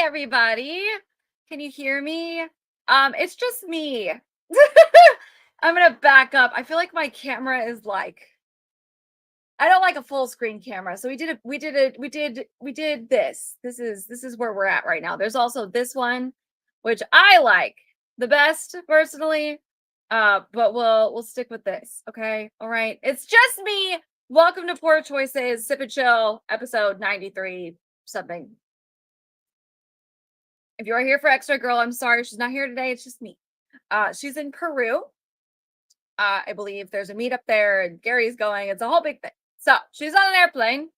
everybody. Can you hear me? It's just me. I'm gonna back up. I feel like my camera is like, I don't like a full screen camera. So we did this. This is where we're at right now. There's also this one, which I like the best personally. But we'll stick with this. Okay. All right. It's just me. Welcome to Poor Choices, Sip and Chill, episode 93 something. If you are here for Xray Girl, I'm sorry she's not here today. It's just me. She's in Peru. I believe there's a meetup there and Gary's going. It's a whole big thing. So she's on an airplane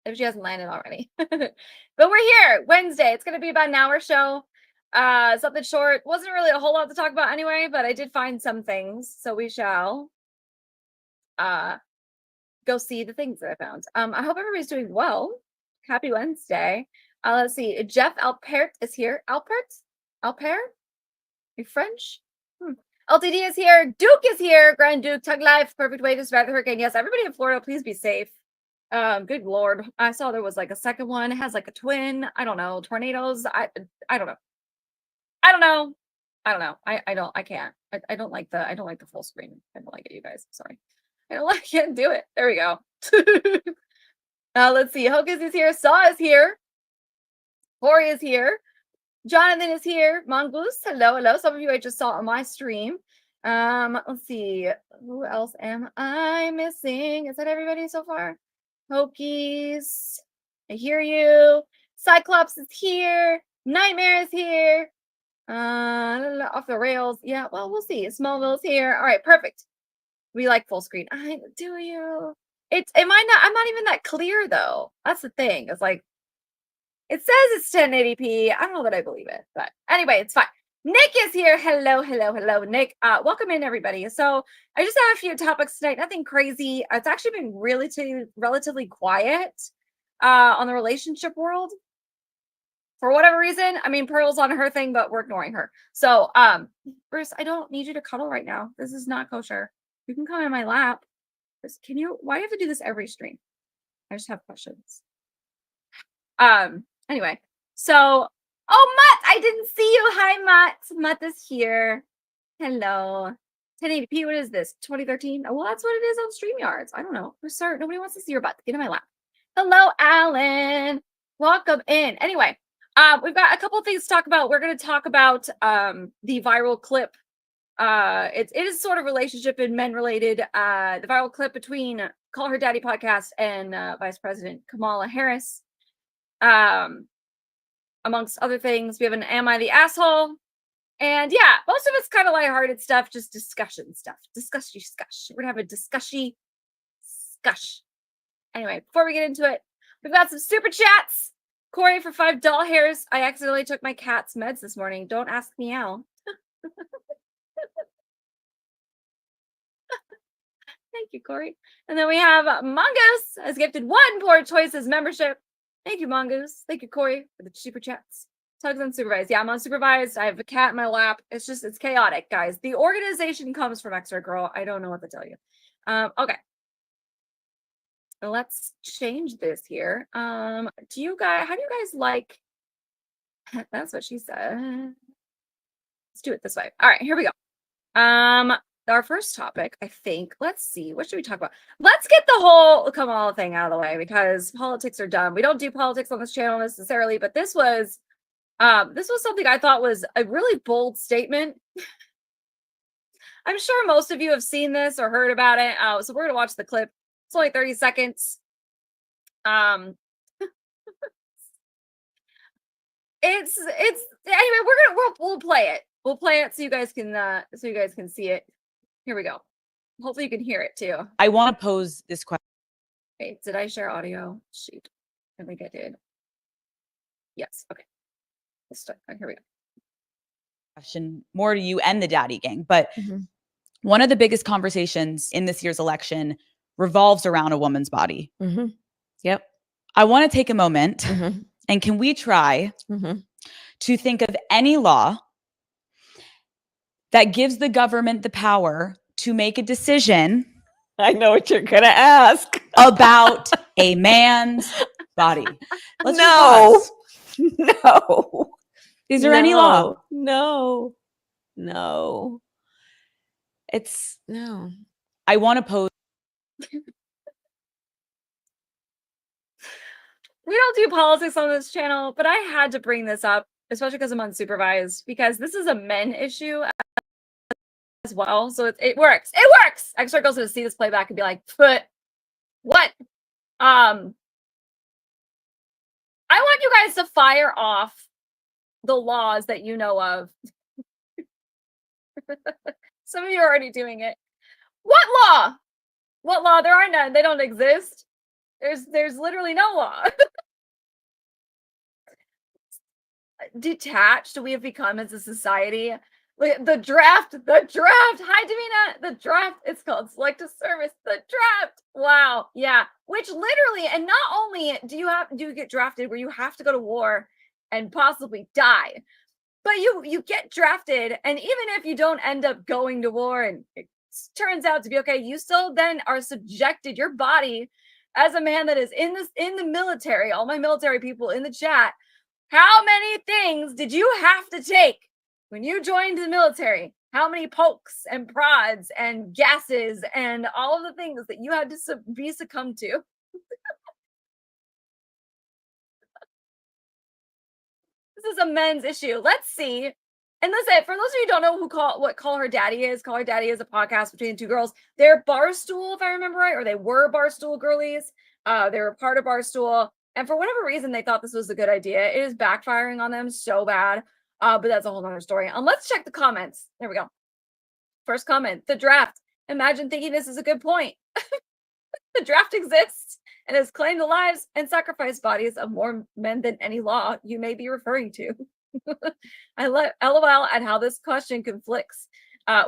if she hasn't landed already. But we're here Wednesday. It's going to be about an hour show. Something short. Wasn't really a whole lot to talk about anyway, but I did find some things. So we shall go see the things that I found. I hope everybody's doing well. Happy Wednesday. Let's see. Jeff Alpert is here. Alpert? You French? LTD is here. Duke is here. Grand Duke, Tug Life. Perfect way to survive the hurricane. Yes, everybody in Florida, please be safe. Good Lord. I saw there was like a second one. It has like a twin. I don't know. Tornadoes. I don't know. I don't like the full screen. I don't like it, you guys. Sorry. I can't do it. There we go. Let's see. Hocus is here. Saw is here. Corey is here. Jonathan is here. Mongoose. Hello. Some of you I just saw on my stream. Let's see. Who else am I missing? Is that everybody so far? Hokies. I hear you. Cyclops is here. Nightmare is here. Off the rails. Yeah, well, we'll see. Smallville's here. All right, perfect. We like full screen. Do you? I'm not even that clear though. That's the thing. It's like, it says it's 1080p. I don't know that I believe it, but anyway, it's fine. Nick is here. Hello, Nick. Welcome in, everybody. So I just have a few topics tonight. Nothing crazy. It's actually been relatively quiet on the relationship world. For whatever reason, I mean, Pearl's on her thing, but we're ignoring her. So, Bruce, I don't need you to cuddle right now. This is not kosher. You can come in my lap. Why do you have to do this every stream? I just have questions. Anyway, so, Mutt, I didn't see you. Hi, Mutt. Mutt is here. Hello. 1080p, what is this? 2013? Oh, well, that's what it is on StreamYards. I don't know. Sir, nobody wants to see your butt. Get in my lap. Hello, Alan. Welcome in. Anyway, we've got a couple of things to talk about. We're going to talk about the viral clip. It is sort of relationship and men related. The viral clip between Call Her Daddy podcast and Vice President Kamala Harris. Amongst other things, we have an Am I the Asshole? And yeah, most of it's kind of lighthearted stuff, just discussion stuff. Discuss. We're gonna have a discuss. Anyway, before we get into it, we've got some super chats. Corey for $5 hairs. I accidentally took my cat's meds this morning. Don't ask me how. Thank you, Corey. And then we have Mongoose has gifted 1 Poor Choices membership. Thank you, Mongoose. Thank you, Corey, for the super chats. Tuggs Unsupervised. Yeah, I'm unsupervised. I have a cat in my lap. It's chaotic, guys. The organization comes from Xray Girl. I don't know what to tell you. Okay. Let's change this here. How do you guys like? That's what she said. Let's do it this way. All right, here we go. Our first topic, I think. Let's see. What should we talk about? Let's get the whole Kamala thing out of the way because politics are dumb. We don't do politics on this channel necessarily, but this was something I thought was a really bold statement. I'm sure most of you have seen this or heard about it. So we're gonna watch the clip. It's only 30 seconds. Anyway, we'll play it. We'll play it so you guys can see it. Here we go. Hopefully you can hear it too. I want to pose this question. Wait, did I share audio? Shoot. I think I did. Yes. Okay. Here we go. Question more to you and the daddy gang, but one of the biggest conversations in this year's election revolves around a woman's body. Yep. I want to take a moment and can we try to think of any law that gives the government the power to make a decision. I know what you're going to ask. About a man's body. No. Is there any law? No. No. It's no. I want to pose. We don't do politics on this channel, but I had to bring this up, especially because I'm unsupervised, because this is a men issue as well. So it works. It works. Xray goes to see this playback and be like, "But what?" I want you guys to fire off the laws that you know of. Some of you are already doing it. What law? What law? There are none. They don't exist. There's literally no law. Detached we have become as a society. The draft. Hi, Davina. The draft. It's called selective service. The draft. Wow. Yeah. Which literally, and not only do you get drafted where you have to go to war and possibly die, but you get drafted, and even if you don't end up going to war and it turns out to be okay, you still then are subjected. Your body, as a man that is in the military, all my military people in the chat. How many things did you have to take when you joined the military? How many pokes and prods and gases and all of the things that you had to be succumbed to? This is a men's issue. Let's see. And listen, for those of you who don't know what Call Her Daddy is a podcast between two girls. They're Barstool, if I remember right, or they were Barstool girlies. They were part of Barstool. And for whatever reason, they thought this was a good idea. It is backfiring on them so bad. But that's a whole nother story. Let's check the comments. There we go. First comment, the draft. Imagine thinking this is a good point. The draft exists and has claimed the lives and sacrificed bodies of more men than any law you may be referring to. I LOL at how this question conflicts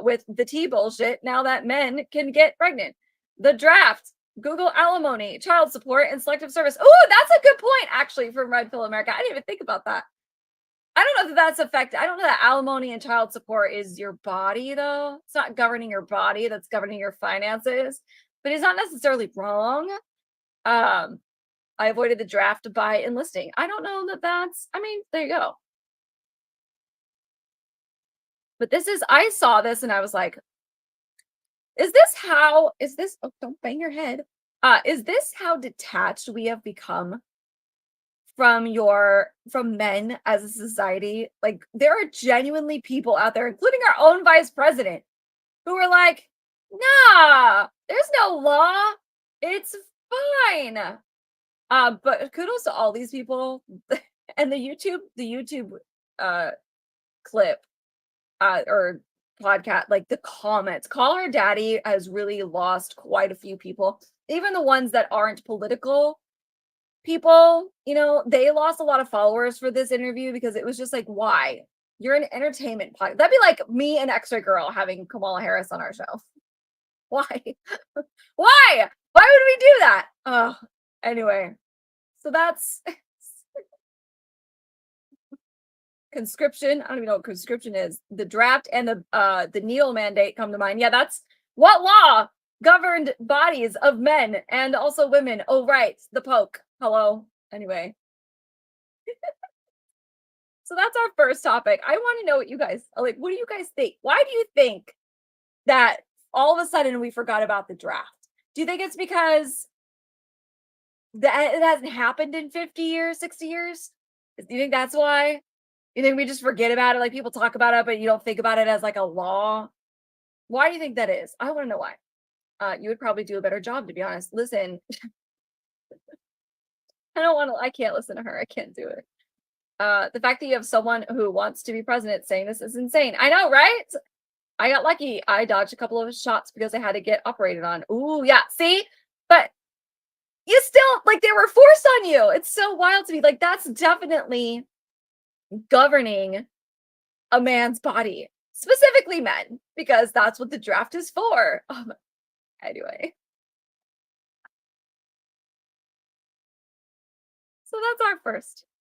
with the tea bullshit now that men can get pregnant. The draft. Google alimony, child support, and selective service. Oh, that's a good point, actually, for Red Pill America. I didn't even think about that. I don't know if that's effective. I don't know that alimony and child support is your body, though. It's not governing your body. That's governing your finances. But it's not necessarily wrong. I avoided the draft by enlisting. I don't know that that's... I mean, there you go. But I saw this and I was like, oh, don't bang your head. Is this how detached we have become from men as a society? Like, there are genuinely people out there, including our own vice president, who are like, nah, there's no law. It's fine. But kudos to all these people. And the YouTube clip, or podcast, like the comments. Call Her Daddy has really lost quite a few people. Even the ones that aren't political people, they lost a lot of followers for this interview because it was just like, why? You're an entertainment podcast. That'd be like me and Xray Girl having Kamala Harris on our show. Why? Why? Why would we do that? Oh, anyway. So that's conscription. I don't even know what conscription is. The draft and the needle mandate come to mind. Yeah, that's what law governed bodies of men and also women. Oh, right. The poke. Hello. Anyway. So that's our first topic. I want to know what you guys like. What do you guys think? Why do you think that all of a sudden we forgot about the draft? Do you think it's because it hasn't happened in 50 years, 60 years? Do you think that's why? You think we just forget about it? Like, people talk about it, but you don't think about it as like a law? Why do you think that is? I want to know why. You would probably do a better job, to be honest. Listen, I can't listen to her. I can't do it. The fact that you have someone who wants to be president saying this is insane. I know, right? I got lucky. I dodged a couple of shots because I had to get operated on. Ooh, yeah. See? But you still, like, they were forced on you. It's so wild to me. Like, that's definitely governing a man's body, specifically men, because that's what the draft is for. Anyway. So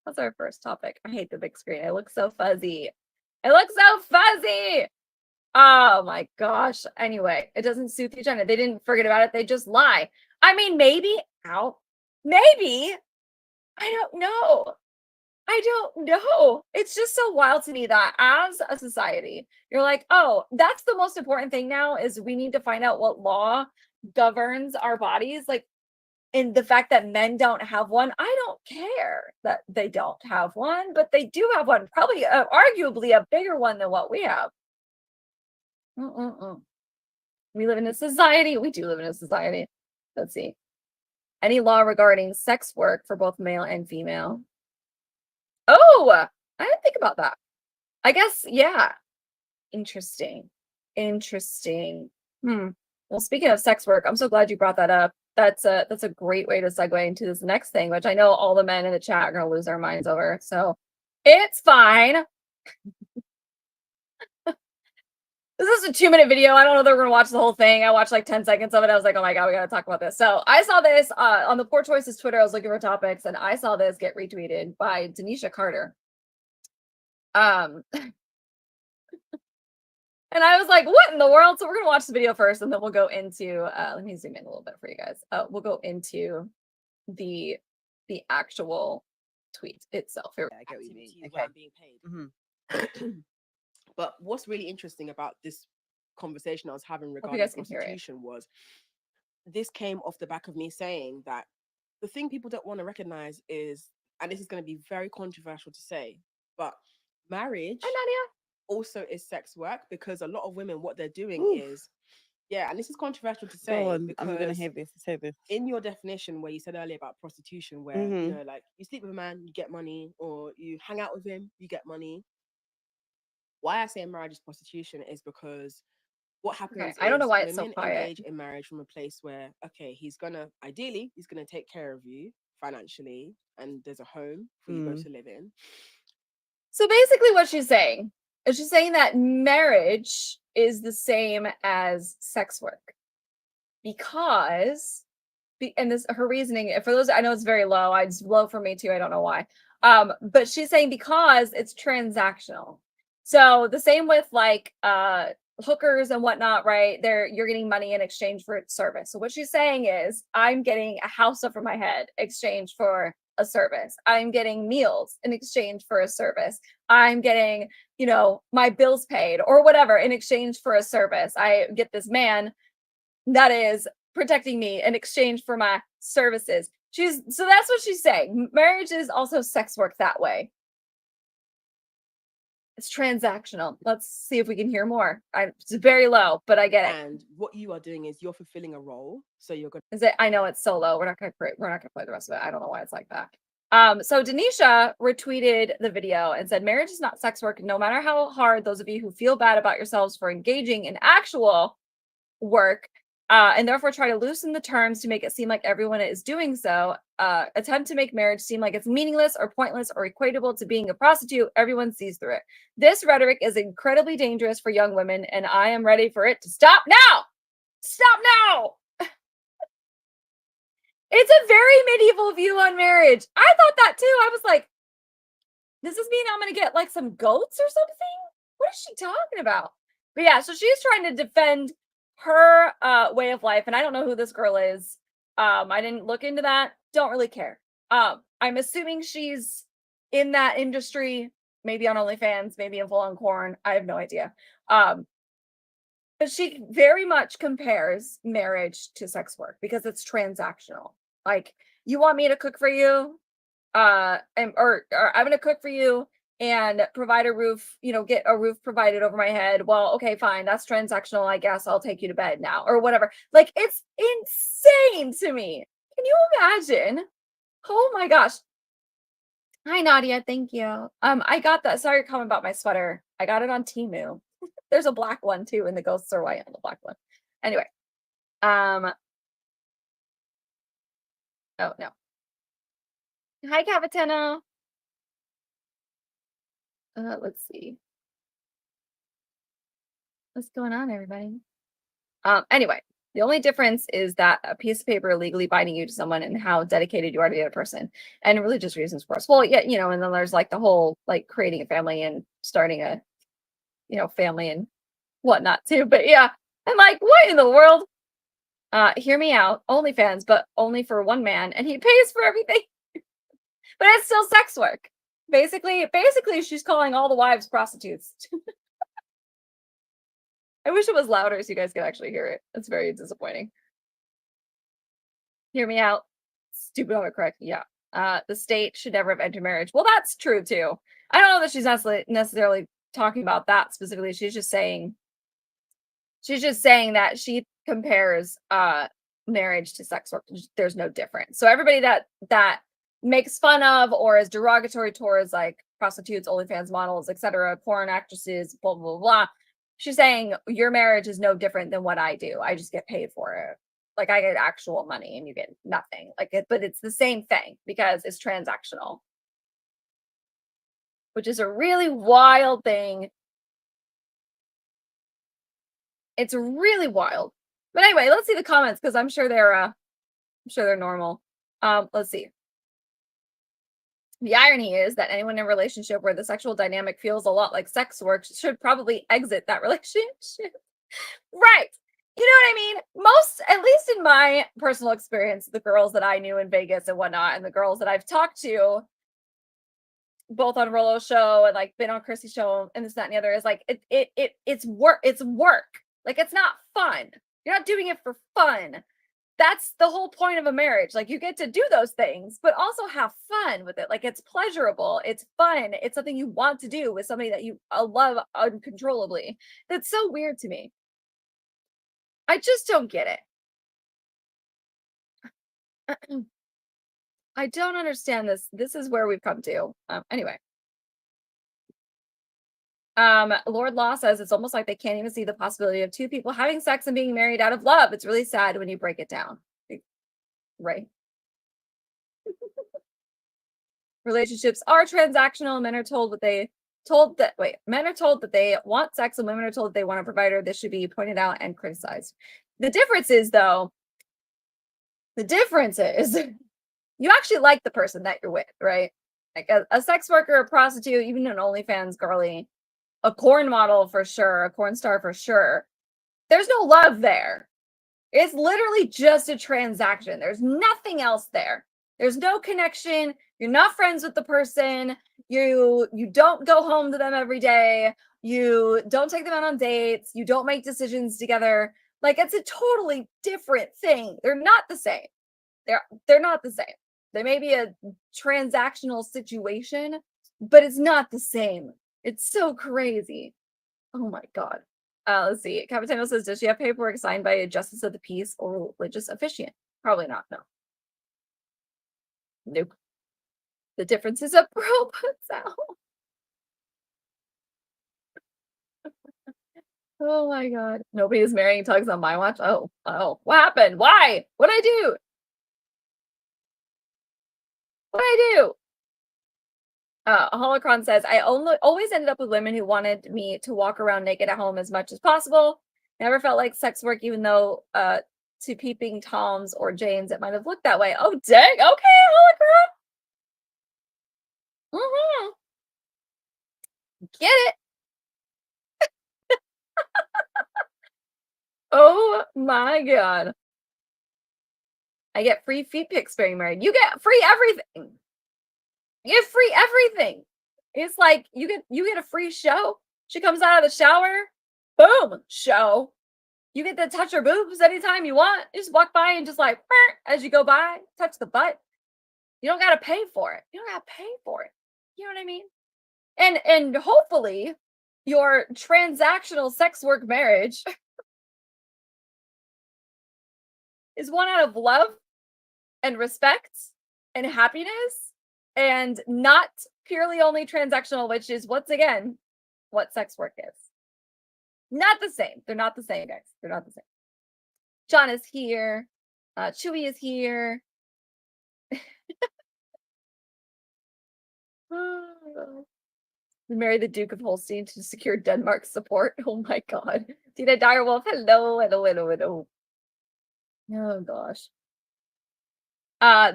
that's our first topic. I hate the big screen. It looks so fuzzy. Oh my gosh. Anyway, it doesn't suit the agenda. They didn't forget about it. They just lie. I mean, maybe. Maybe. I don't know. I don't know. It's just so wild to me that as a society, you're like, oh, that's the most important thing now is we need to find out what law governs our bodies. Like, and the fact that men don't have one, I don't care that they don't have one, but they do have one, probably arguably a bigger one than what we have. We live in a society. We do live in a society. Let's see. Any law regarding sex work for both male and female? Oh, I didn't think about that. I guess, yeah. Interesting. Well, speaking of sex work, I'm so glad you brought that up. That's a great way to segue into this next thing, which I know all the men in the chat are gonna lose their minds over. So it's fine. This is a 2-minute video. I don't know if they're going to watch the whole thing. I watched like 10 seconds of it. I was like, oh my God, we got to talk about this. So I saw this on the Poor Choices Twitter. I was looking for topics and I saw this get retweeted by Denisha Carter. And I was like, what in the world? So we're going to watch the video first and then we'll go into, let me zoom in a little bit for you guys. We'll go into the actual tweet itself. Here. I get what you mean. Okay. Being paid. But what's really interesting about this conversation I was having regarding prostitution was this came off the back of me saying that the thing people don't want to recognize is, and this is going to be very controversial to say, but marriage also is sex work, because a lot of women, what they're doing is, and this is controversial to say, because I'm going to hear this. in your definition where you said earlier about prostitution, where you know, like you sleep with a man, you get money, or you hang out with him, you get money. Why I say marriage is prostitution is because what happens I don't know why it's women so quiet. engage in marriage from a place where, okay, he's gonna take care of you financially, and there's a home for you both to live in. So basically what she's saying is she's saying that marriage is the same as sex work because, and this her reasoning, for those, I know it's very low. It's low for me too. I don't know why. But she's saying because it's transactional. So the same with like hookers and whatnot, right? You're getting money in exchange for service. So what she's saying is, I'm getting a house over my head in exchange for a service. I'm getting meals in exchange for a service. I'm getting, you know, my bills paid or whatever in exchange for a service. I get this man that is protecting me in exchange for my services. So that's what she's saying. Marriage is also sex work that way. It's transactional. Let's see if we can hear more. It's very low, but I get it. And what you are doing is you're fulfilling a role. So you're going to... Is it? I know it's so low. We're not gonna play the rest of it. I don't know why it's like that. So Denisha retweeted the video and said, marriage is not sex work. No matter how hard those of you who feel bad about yourselves for engaging in actual work, and therefore try to loosen the terms to make it seem like everyone is doing so, attempt to make marriage seem like it's meaningless or pointless or equatable to being a prostitute, everyone sees through it. This rhetoric is incredibly dangerous for young women, and I am ready for it to stop now! Stop now! It's a very medieval view on marriage. I thought that too. I was like, does this mean I'm going to get like some goats or something? What is she talking about? But yeah, so she's trying to defend her way of life, and I don't know who this girl is. I didn't look into that. Don't really care. I'm assuming she's in that industry, maybe on OnlyFans, maybe in Full on Corn. I have no idea. But she very much compares marriage to sex work because it's transactional. Like, you want me to cook for you, or I'm gonna cook for you and provide a roof, you know, get a roof provided over my head. Well, okay, fine. That's transactional. I guess I'll take you to bed now or whatever. Like, it's insane to me. Can you imagine? Oh my gosh. Hi, Nadia. Thank you. I got that. Sorry, comment about my sweater. I got it on Temu. There's a black one too, and the ghosts are white on the black one. Anyway. Oh, no. Hi, Cavatena. Let's see. What's going on, everybody? Anyway, the only difference is that a piece of paper legally binding you to someone and how dedicated you are to the other person, and religious reasons, of course. Well, yeah, you know, and then there's like the whole like creating a family and starting a, you know, family and whatnot too. But yeah, I'm like, what in the world? Hear me out. OnlyFans, but only for one man, and he pays for everything. But it's still sex work. Basically, she's calling all the wives prostitutes. I wish it was louder so you guys could actually hear it. It's very disappointing. Hear me out. Stupid autocorrect. Yeah. The state should never have entered marriage. Well, that's true too. I don't know that she's necessarily talking about that specifically. She's just saying that she compares marriage to sex work. There's no difference. So everybody that makes fun of or is derogatory towards like prostitutes, OnlyFans models, etc., porn actresses, blah blah blah. She's saying your marriage is no different than what I do. I just get paid for it. Like I get actual money and you get nothing. But it's the same thing because it's transactional, which is a really wild thing. It's really wild. But anyway, let's see the comments because I'm sure they're normal. Let's see. The irony is that anyone in a relationship where the sexual dynamic feels a lot like sex work should probably exit that relationship. Right. You know what I mean? Most, at least in my personal experience, the girls that I knew in Vegas and whatnot, and the girls that I've talked to, both on Rollo's show and like been on Chrissy's show and this, that, and the other, is like it's work. It's work. Like it's not fun. You're not doing it for fun. That's the whole point of a marriage. Like you get to do those things, but also have fun with it. Like it's pleasurable. It's fun. It's something you want to do with somebody that you love uncontrollably. That's so weird to me. I just don't get it. I don't understand this. This is where we've come to. Anyway. Lord Law says it's almost like they can't even see the possibility of two people having sex and being married out of love. It's really sad when you break it down. Right. Relationships are transactional. Men are told men are told that they want sex and women are told that they want a provider. This should be pointed out and criticized. The difference is you actually like the person that you're with, right? Like a sex worker, a prostitute, even an OnlyFans girly, a porn model for sure, a porn star for sure. There's no love there. It's literally just a transaction. There's nothing else there. There's no connection. You're not friends with the person. You don't go home to them every day. You don't take them out on dates. You don't make decisions together. Like it's a totally different thing. They're not the same. They're not the same. They may be a transactional situation, but it's not the same. It's so crazy. Oh my God. Let's see. Capitano says, does she have paperwork signed by a justice of the peace or religious officiant? Probably not. No. Nope. The difference is a bro puts out. Oh my God. Nobody is marrying Tuggs on my watch. Oh. What happened? Why? What'd I do? What'd I do? Holocron says, I always ended up with women who wanted me to walk around naked at home as much as possible. Never felt like sex work, even though to peeping Toms or Janes, it might have looked that way. Oh, dang. Okay, Holocron. Get it. Oh my God. I get free feet pics being married. You get free everything. You get free everything. It's like you get a free show. She comes out of the shower, boom, show. You get to touch her boobs anytime you want. You just walk by and just like as you go by, touch the butt. You don't gotta pay for it. You don't gotta pay for it. You know what I mean? And hopefully your transactional sex work marriage is one out of love and respect and happiness and not purely only transactional, which is once again what sex work is. Not the same. They're not the same, guys. They're not the same. John is here. Chewy is here. Marry the Duke of Holstein to secure Denmark's support. Oh my God. Tina Direwolf. Hello. Oh gosh.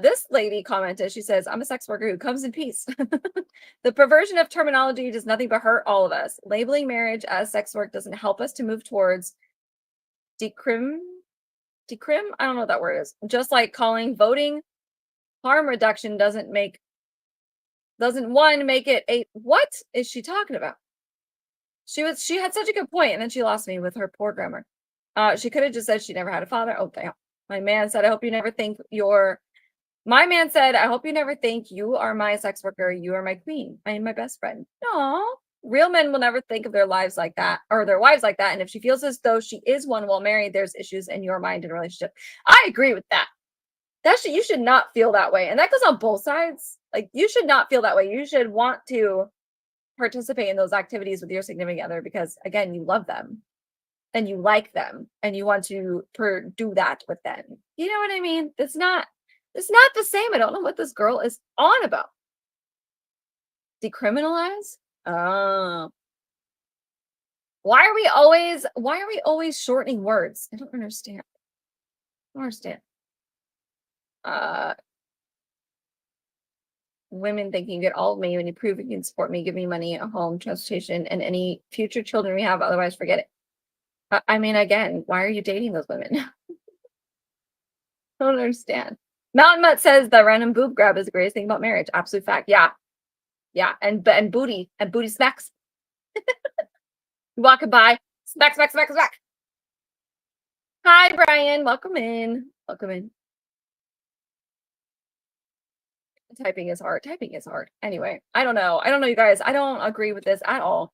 This lady commented, she says, I'm a sex worker who comes in peace. The perversion of terminology does nothing but hurt all of us. Labeling marriage as sex work doesn't help us to move towards decrim? I don't know what that word is. Just like calling voting harm reduction doesn't make doesn't one make it a, what is she talking about? She had such a good point, and then she lost me with her poor grammar. She could have just said she never had a father. Oh, damn. My man said, I hope you never think my man said, I hope you never think you are my sex worker. You are my queen. I am my best friend. No, real men will never think of their lives like that, or their wives like that. And if she feels as though she is one while married, there's issues in your mind and relationship. I agree with that. You should not feel that way. And that goes on both sides. Like, you should not feel that way. You should want to participate in those activities with your significant other because, again, you love them and you like them and you want to do that with them. You know what I mean? It's not the same. I don't know what this girl is on about. Decriminalize? Oh. Why are we always shortening words? I don't understand. Women thinking you get all of me when you prove you can support me, give me money, a home, transportation, and any future children we have. Otherwise, forget it. I mean, again, why are you dating those women? I don't understand. Mountain Mutt says the random boob grab is the greatest thing about marriage. Absolute fact. Yeah. And booty smacks. Walking by, smack. Hi, Brian. Welcome in. Typing is hard. Anyway, I don't know, you guys. I don't agree with this at all.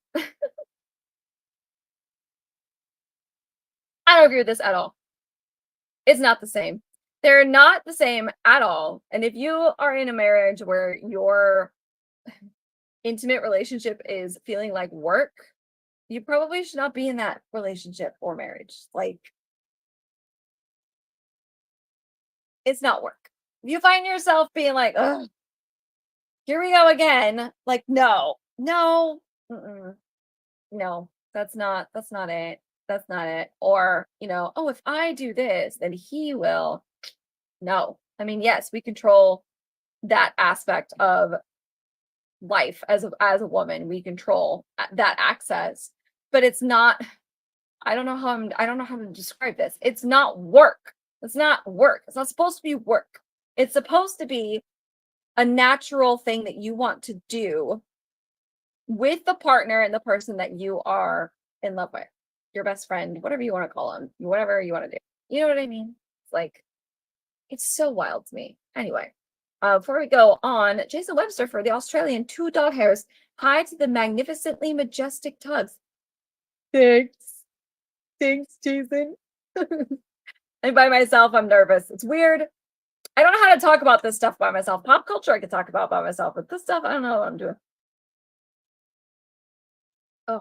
I don't agree with this at all. It's not the same. They're not the same at all. And if you are in a marriage where your intimate relationship is feeling like work, you probably should not be in that relationship or marriage. Like, it's not work. If you find yourself being like, ugh, here we go again. Like, no, that's not it. That's not it. Or, oh, if I do this, then he will. No. I mean, yes, we control that aspect of life as a woman. We control that access, but it's not, I don't know how to describe this. It's not work. It's not work. It's not supposed to be work. It's supposed to be a natural thing that you want to do with the partner and the person that you are in love with, your best friend, whatever you want to call them, whatever you want to do. You know what I mean? It's like, it's so wild to me. Anyway, before we go on, Jason Webster for the Australian 2 dog hairs. Hi to the magnificently majestic Tuggs. Thanks, Jason. And by myself, I'm nervous. It's weird. I don't know how to talk about this stuff by myself. Pop culture I can talk about by myself, but this stuff, I don't know what I'm doing. Oh.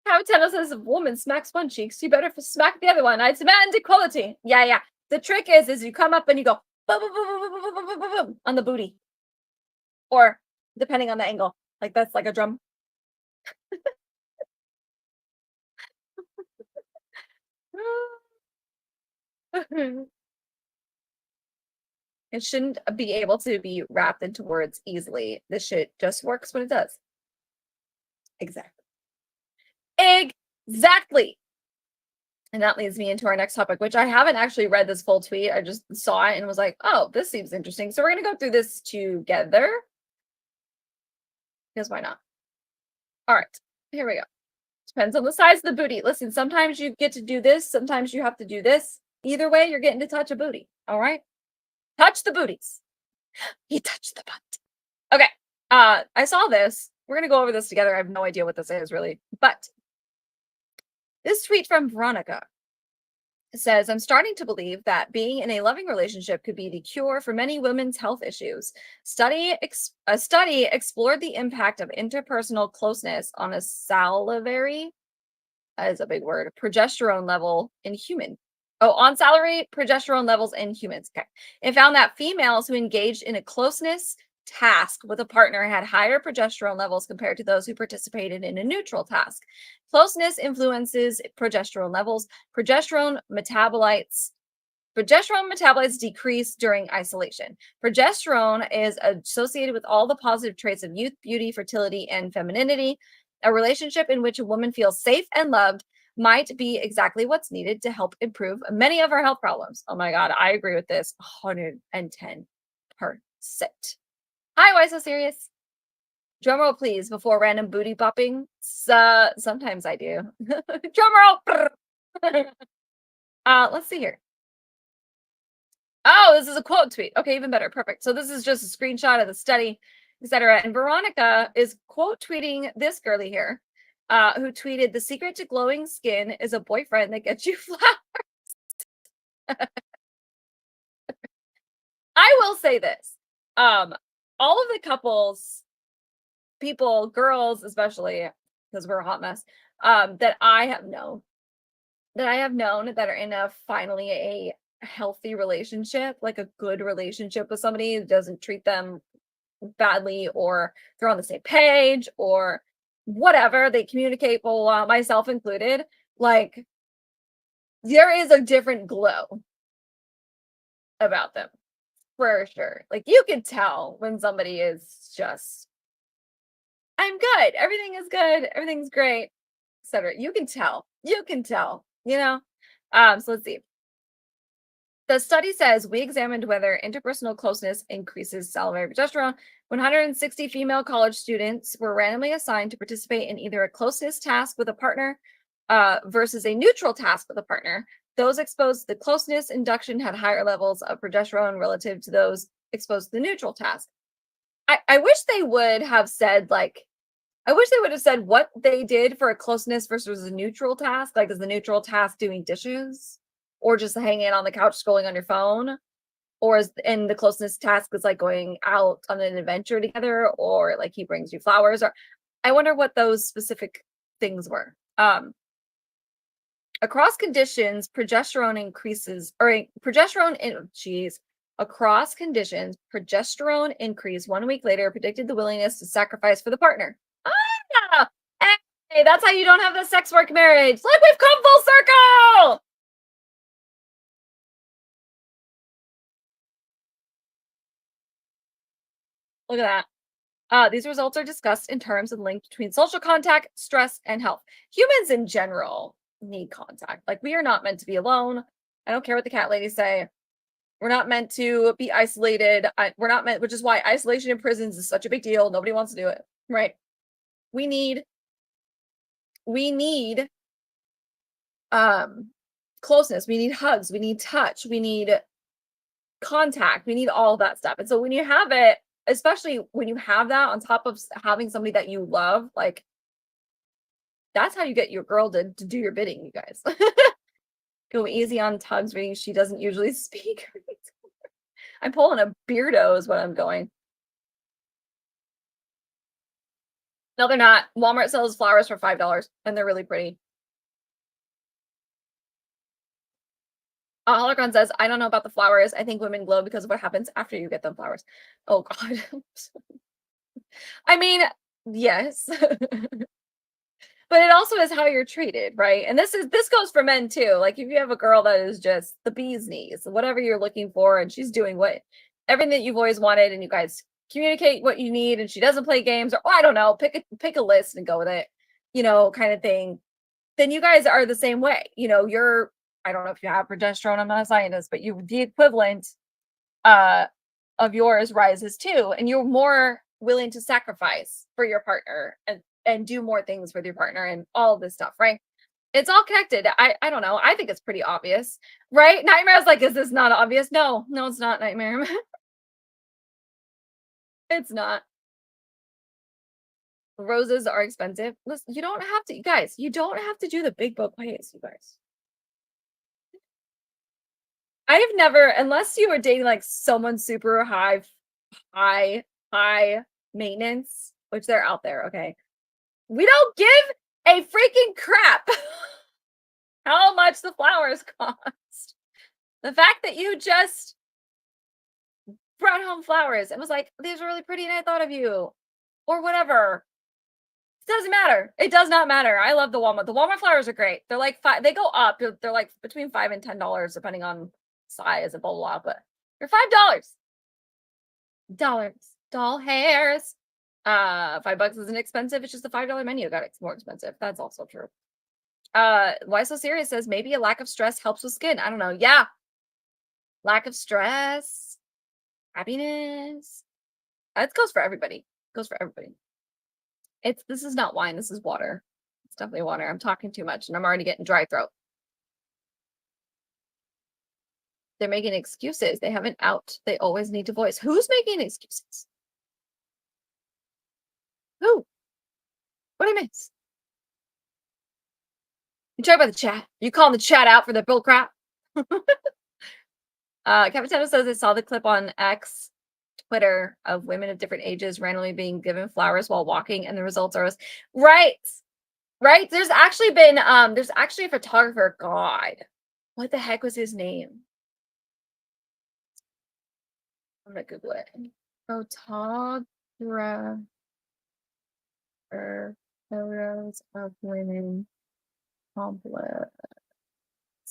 How tennis says if a woman smacks one cheek, she better smack the other one. I demand equality. Yeah. The trick is you come up and you go boom, boom, boom, boom, boom, boom, boom, boom, on the booty. Or depending on the angle. Like that's like a drum. It shouldn't be able to be wrapped into words easily. This shit just works when it does. Exactly. And that leads me into our next topic, which I haven't actually read this full tweet. I just saw it and was like, oh, this seems interesting. So we're going to go through this together. Because why not? All right, here we go. Depends on the size of the booty. Listen, sometimes you get to do this. Sometimes you have to do this. Either way, you're getting to touch a booty. All right? Touch the booties. He touched the butt. Okay. I saw this. We're going to go over this together. I have no idea what this is really. But this tweet from Veronica says, I'm starting to believe that being in a loving relationship could be the cure for many women's health issues. A study explored the impact of interpersonal closeness on a salivary, that is a big word, progesterone level in humans. On salivary progesterone levels in humans. Okay. It found that females who engaged in a closeness task with a partner had higher progesterone levels compared to those who participated in a neutral task. Closeness influences progesterone levels. Progesterone metabolites decrease during isolation. Progesterone is associated with all the positive traits of youth, beauty, fertility, and femininity. A relationship in which a woman feels safe and loved might be exactly what's needed to help improve many of our health problems. Oh my God, I agree with this 110%. Hi, why so serious? Drumroll, please, before random booty bopping. Sometimes I do. Drumroll. Let's see here. Oh, this is a quote tweet. Okay, even better. Perfect. So this is just a screenshot of the study, etc. And Veronica is quote tweeting this girly here, who tweeted, "The secret to glowing skin is a boyfriend that gets you flowers." I will say this. All of the couples, people, girls especially, because we're a hot mess, that I have known that are in a finally a healthy relationship, like a good relationship with somebody who doesn't treat them badly, or they're on the same page, or whatever, they communicate, blah, blah, blah, myself included, like there is a different glow about them for sure. Like you can tell when somebody is just, I'm good, everything is good, everything's great, etc. You can tell, you know. So let's see. The study says we examined whether interpersonal closeness increases salivary progesterone. 160 female college students were randomly assigned to participate in either a closeness task with a partner versus a neutral task with a partner. Those exposed to the closeness induction had higher levels of progesterone relative to those exposed to the neutral task. I wish they would have said, like, I wish they would have said what they did for a closeness versus a neutral task. Like, is the neutral task doing dishes? Or just hanging on the couch scrolling on your phone, or is in the closeness task is like going out on an adventure together, or like he brings you flowers, or I wonder what those specific things were. Across conditions, progesterone increases, or progesterone in across conditions, progesterone increase 1 week later predicted the willingness to sacrifice for the partner. Ah, hey, that's how you don't have the sex work marriage. Like, we've come full circle. Look at that. These results are discussed in terms of the link between social contact, stress, and health. Humans in general need contact. Like, we are not meant to be alone. I don't care what the cat ladies say. We're not meant to be isolated. We're not meant, which is why isolation in prisons is such a big deal. Nobody wants to do it, right? We need closeness. We need hugs. We need touch. We need contact. We need all of that stuff. And so when you have it, especially when you have that on top of having somebody that you love, like, that's how you get your girl to do your bidding, you guys. Go easy on Tuggs reading. She doesn't usually speak. I'm pulling a beardo is what I'm going. No, they're not. Walmart sells flowers for $5 and they're really pretty. Holocron says, I don't know about the flowers. I think women glow because of what happens after you get them flowers. Oh, God. I mean, yes. But it also is how you're treated, right? And this goes for men too. Like, if you have a girl that is just the bee's knees, whatever you're looking for, and she's doing everything that you've always wanted, and you guys communicate what you need, and she doesn't play games, or I don't know, pick a list and go with it, kind of thing, then you guys are the same way. I don't know if you have progesterone, I'm not a scientist, but the equivalent of yours rises too, and you're more willing to sacrifice for your partner and do more things with your partner and all of this stuff, right? It's all connected. I don't know. I think it's pretty obvious, right? Nightmare's like, is this not obvious? No, it's not, Nightmare. It's not. Roses are expensive. Listen, you don't have to, you guys, you don't have to do the big bouquets, you guys. I have never, unless you were dating like someone super high maintenance, which they're out there, okay? We don't give a freaking crap how much the flowers cost. The fact that you just brought home flowers and was like, these are really pretty and I thought of you, or whatever. It doesn't matter. It does not matter. I love the Walmart. The Walmart flowers are great. They're like they go up. They're like between $5 and $10 depending on size and blah, blah, blah, but they're $5. Doll hairs. $5 isn't expensive. It's just the $5 menu got more expensive. That's also true. Why So Serious says maybe a lack of stress helps with skin. I don't know. Yeah. Lack of stress, happiness. It goes for everybody. It goes for everybody. This is not wine. This is water. It's definitely water. I'm talking too much, and I'm already getting dry throat. They're making excuses. They have an out. They always need to voice. Who's making excuses? Who? What did I miss? You talk about the chat. You calling the chat out for the bull crap? Capitano says I saw the clip on X, Twitter, of women of different ages randomly being given flowers while walking, and the results are right. There's actually been there's actually a photographer. God, what the heck was his name? I'm gonna Google it. Photographer photos of women complex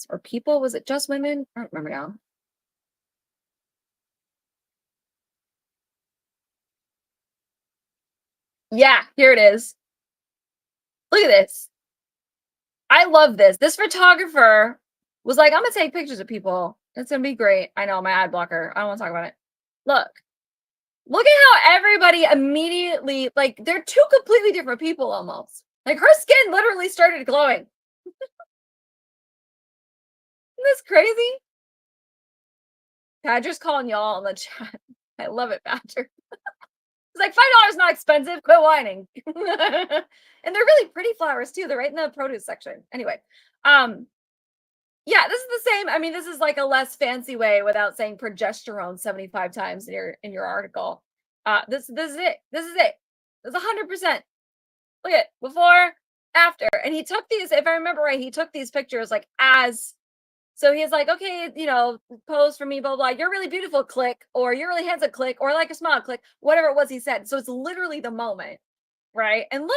or people. Was it just women? I don't remember now. Yeah, here it is. Look at this. I love this. This photographer was like, I'm gonna take pictures of people. It's gonna be great. I know, my ad blocker. I don't want to talk about it. Look at how everybody immediately, like, they're two completely different people almost. Like, her skin literally started glowing. Isn't this crazy? Badger's calling y'all in the chat. I love it, Badger. It's like, $5 not expensive. Quit whining. And they're really pretty flowers too. They're right in the produce section. Anyway, yeah, this is the same. I mean, this is like a less fancy way without saying progesterone 75 times in your article. This is it. This is it. This is 100%. Look at before, after. And he took these, if I remember right, he took these pictures like as, so he's like, okay, you know, pose for me, blah, blah, you're really beautiful, click, or you're really handsome, click, or like a smile, click, whatever it was he said. So it's literally the moment, right? And look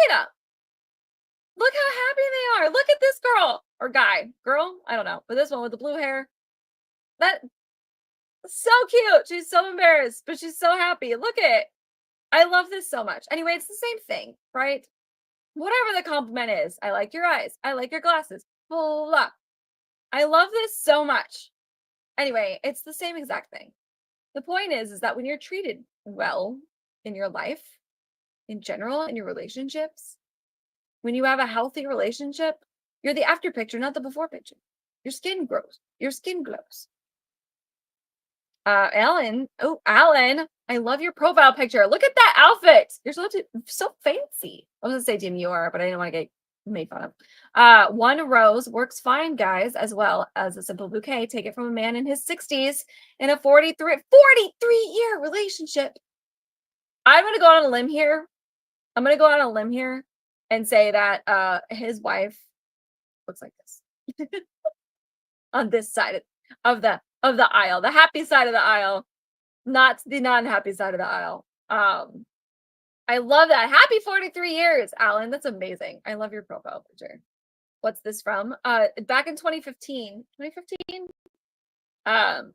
at them. Look how happy they are. Look at this girl or guy, girl, I don't know, but this one with the blue hair, that's so cute. She's so embarrassed, but she's so happy. Look at it. I love this so much. Anyway, it's the same thing, right? Whatever the compliment is, I like your eyes. I like your glasses. Blah, blah. I love this so much. Anyway, it's the same exact thing. The point is that when you're treated well in your life, in general, in your relationships, when you have a healthy relationship, you're the after picture, not the before picture. Your skin grows. Your skin glows. Alan. Oh, Alan. I love your profile picture. Look at that outfit. You're so fancy. I was gonna say demure, but I didn't want to get made fun of. One rose works fine, guys, as well as a simple bouquet. Take it from a man in his 60s in a 43-year relationship. I'm gonna go on a limb here. And say that his wife looks like this on this side of the aisle, the happy side of the aisle, not the non-happy side of the aisle. I love that. Happy 43 years, Alan. That's amazing. I love your profile picture. What's this from? Back in 2015. 2015? Oh,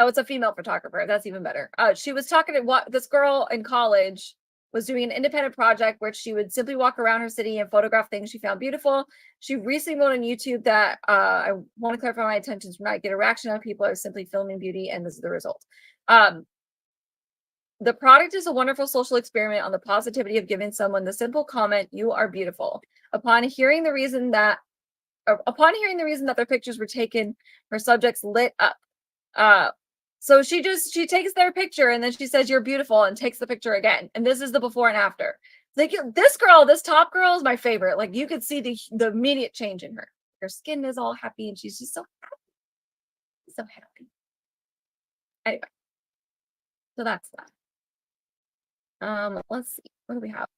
it's a female photographer. That's even better. She was talking to this girl in college was doing an independent project where she would simply walk around her city and photograph things she found beautiful. She recently wrote on YouTube that I want to clarify my intentions from not get a reaction on people are simply filming beauty, and this is the result. The product is a wonderful social experiment on the positivity of giving someone the simple comment, "You are beautiful." Upon hearing the reason that their pictures were taken, her subjects lit up. So she takes their picture and then she says, "You're beautiful," and takes the picture again. And this is the before and after. Like this top girl is my favorite. Like you could see the immediate change in her. Her skin is all happy and she's just so happy. So happy. Anyway. So that's that. Let's see. What do we have?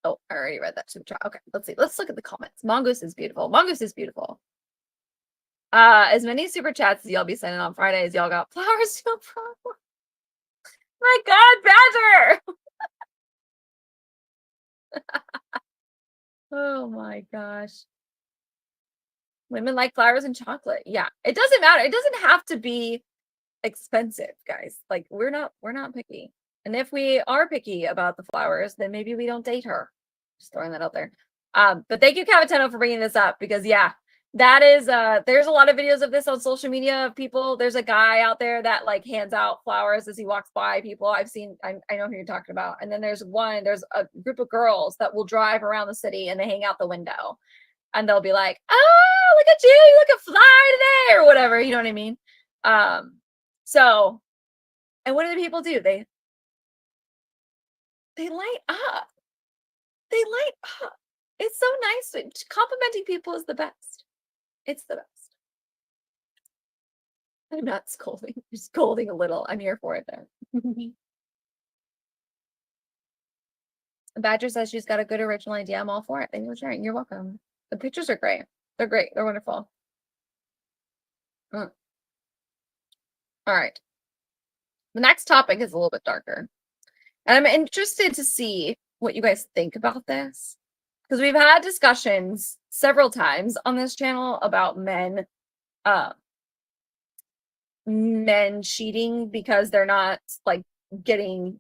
Oh, I already read that to the chat. Okay, let's see. Let's look at the comments. Mongoose is beautiful. Mongoose is beautiful. As many super chats as y'all be sending on Fridays, y'all got flowers, no problem. My God, Badger! Oh my gosh. Women like flowers and chocolate. Yeah, it doesn't matter. It doesn't have to be expensive, guys. Like we're not picky. And if we are picky about the flowers, then maybe we don't date her. Just throwing that out there. But thank you, Cavitano, for bringing this up because yeah, that is there's a lot of videos of this on social media of people. There's a guy out there that like hands out flowers as he walks by people. I've seen, I know who you're talking about. And then there's a group of girls that will drive around the city and they hang out the window and they'll be like, oh, look at you look a fly today or whatever, you know what I mean? So, and what do the people do? They light up. They light up. It's so nice. Complimenting people is the best. It's the best. I'm not scolding. I'm scolding a little. I'm here for it there. Badger says she's got a good original idea. I'm all for it. Thank you for sharing. You're welcome. The pictures are great. They're great. They're wonderful. All right. The next topic is a little bit darker. And I'm interested to see what you guys think about this. Because we've had discussions several times on this channel about men cheating because they're not like getting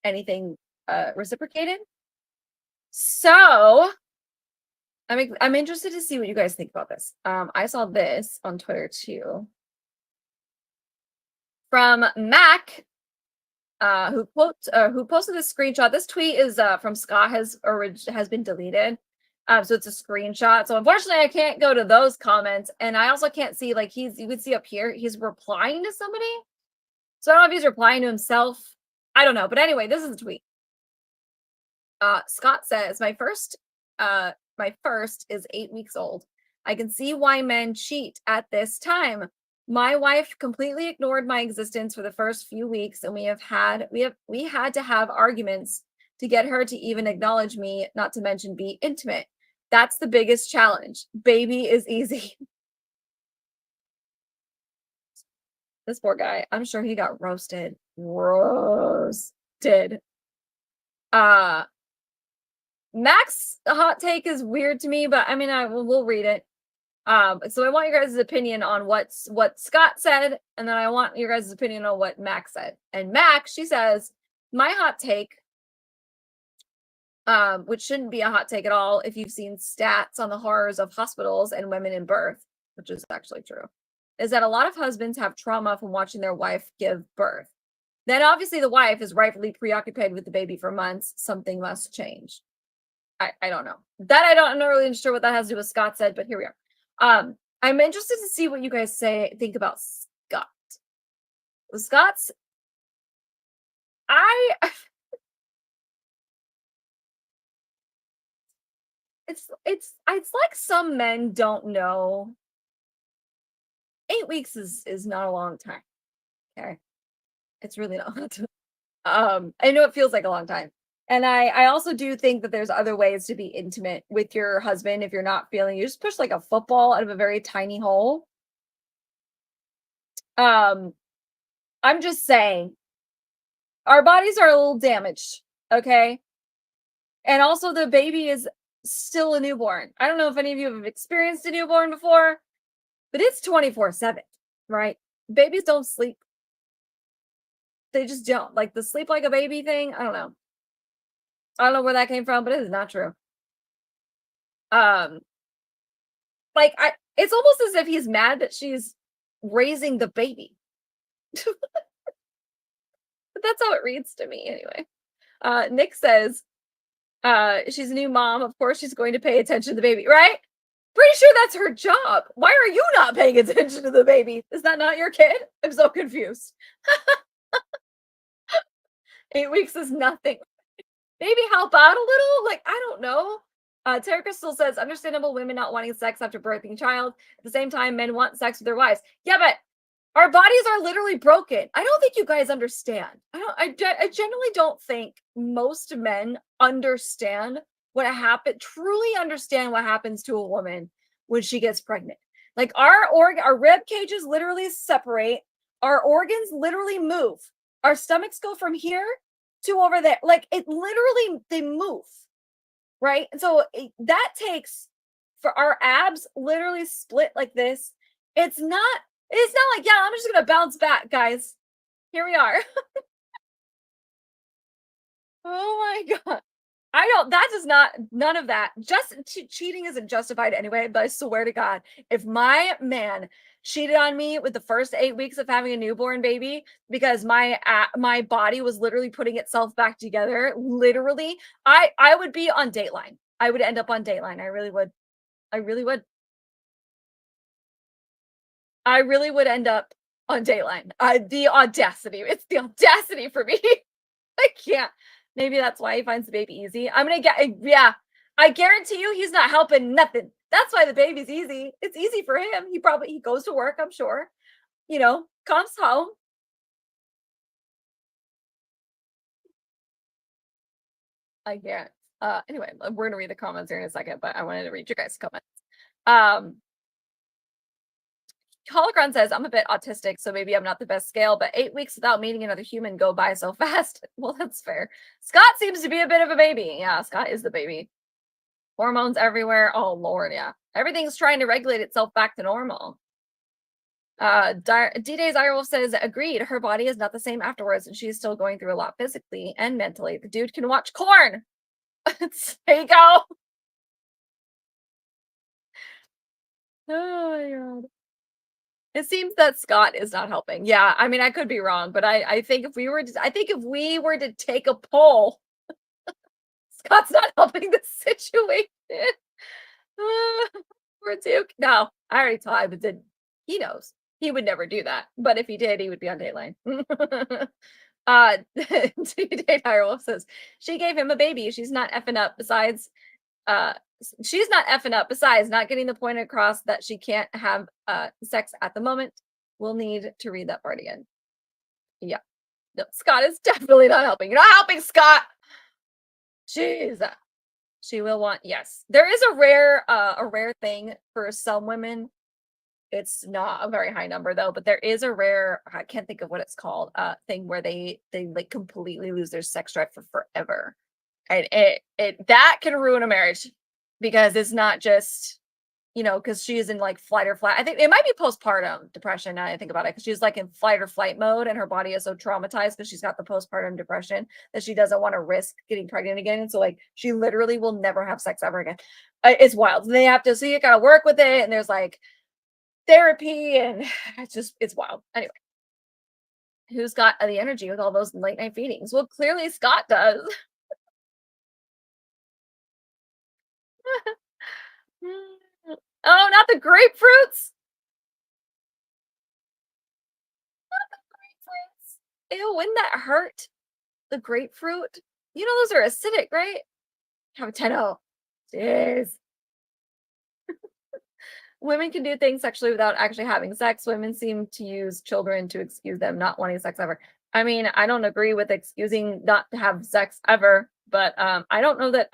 anything reciprocated. So I'm interested to see what you guys think about this. I saw this on Twitter too from Mac, who posted this screenshot. This tweet is from Scott, has been deleted. So it's a screenshot. So unfortunately I can't go to those comments. And I also can't see, like, you would see up here, he's replying to somebody. So I don't know if he's replying to himself. I don't know. But anyway, this is the tweet. Scott says, my first is 8 weeks old. I can see why men cheat at this time. My wife completely ignored my existence for the first few weeks, and we had to have arguments to get her to even acknowledge me, not to mention be intimate. That's the biggest challenge. Baby is easy. This poor guy, I'm sure he got roasted. Roasted. Mac's hot take is weird to me, but I mean, we'll read it. So I want your guys' opinion on what Scott said, and then I want your guys' opinion on what Mac said. And Mac, she says, my hot take, which shouldn't be a hot take at all if you've seen stats on the horrors of hospitals and women in birth, which is actually true, is that a lot of husbands have trauma from watching their wife give birth. Then obviously the wife is rightfully preoccupied with the baby for months. Something must change. I don't know. That I'm not really sure what that has to do with Scott said, but here we are. I'm interested to see what you guys think about Scott. Scott's it's like some men don't know. 8 weeks is not a long time. Okay. It's really not. I know it feels like a long time. And I also do think that there's other ways to be intimate with your husband if you're not feeling. You just push like a football out of a very tiny hole. I'm just saying, our bodies are a little damaged, okay? And also the baby is still a newborn. I don't know if any of you have experienced a newborn before, but it's 24/7, right? Babies don't sleep. They just don't. Like the sleep like a baby thing, I don't know. I don't know where that came from, but it is not true. It's almost as if he's mad that she's raising the baby. But that's how it reads to me anyway. Nick says, she's a new mom. Of course she's going to pay attention to the baby, right? Pretty sure that's her job. Why are you not paying attention to the baby? Is that not your kid? I'm so confused. 8 weeks is nothing. Maybe help out a little? Like, I don't know. Tara Crystal says, understandable women not wanting sex after birthing a child. At the same time, men want sex with their wives. Yeah, but our bodies are literally broken. I don't think you guys understand. I generally don't think most men understand truly understand what happens to a woman when she gets pregnant. Like our rib cages literally separate. Our organs literally move. Our stomachs go from here to over there. Like it literally, they move. Right? And so that takes, for our abs literally split like this. It's not like, yeah, I'm just going to bounce back, guys. Here we are. Oh my God. That does not, none of that. Just cheating isn't justified anyway, but I swear to God, if my man cheated on me with the first 8 weeks of having a newborn baby because my body was literally putting itself back together, literally, I would be on Dateline. I would end up on Dateline. I really would. I really would. I really would end up on Dateline. The audacity. It's the audacity for me. I can't. Maybe that's why he finds the baby easy. I'm gonna get, yeah. I guarantee you he's not helping nothing. That's why the baby's easy. It's easy for him. He goes to work, I'm sure. You know, comes home. I can't. Anyway, we're gonna read the comments here in a second, but I wanted to read your guys' comments. Holocron says, I'm a bit autistic, so maybe I'm not the best scale, but 8 weeks without meeting another human go by so fast. Well, that's fair. Scott seems to be a bit of a baby. Yeah, Scott is the baby. Hormones everywhere. Oh, Lord, yeah. Everything's trying to regulate itself back to normal. D-Day's Irewolf says, agreed, her body is not the same afterwards, and she's still going through a lot physically and mentally. The dude can watch corn. There you go. Oh, my God. It seems that Scott is not helping. Yeah, I mean, I could be wrong, but I think if we were to take a poll, Scott's not helping the situation. Poor Duke. No, I already told him, but he knows. He would never do that. But if he did, he would be on Dateline. Date Direwolf says, she gave him a baby. She's not effing up. Besides, not getting the point across that she can't have sex at the moment. We'll need to read that part again. Yeah. No, Scott is definitely not helping. You're not helping, Scott. Jeez. She will want, yes. There is a rare thing for some women. It's not a very high number though, but there is a rare, I can't think of what it's called, thing where they like completely lose their sex drive for forever. And that can ruin a marriage because it's not just, you know, because she is in like flight or flight. I think it might be postpartum depression now that I think about it, because she's like in flight or flight mode and her body is so traumatized because she's got the postpartum depression that she doesn't want to risk getting pregnant again. And so like she literally will never have sex ever again. It's wild. They have to, so you gotta work with it, and there's like therapy, and it's wild. Anyway, who's got the energy with all those late night feedings? Well, clearly Scott does. Oh, not the grapefruits. Not the grapefruits. Ew, wouldn't that hurt? The grapefruit. You know those are acidic, right? Have a 10-0. Jeez. Women can do things sexually without actually having sex. Women seem to use children to excuse them not wanting sex ever. I mean, I don't agree with excusing not to have sex ever, but I don't know that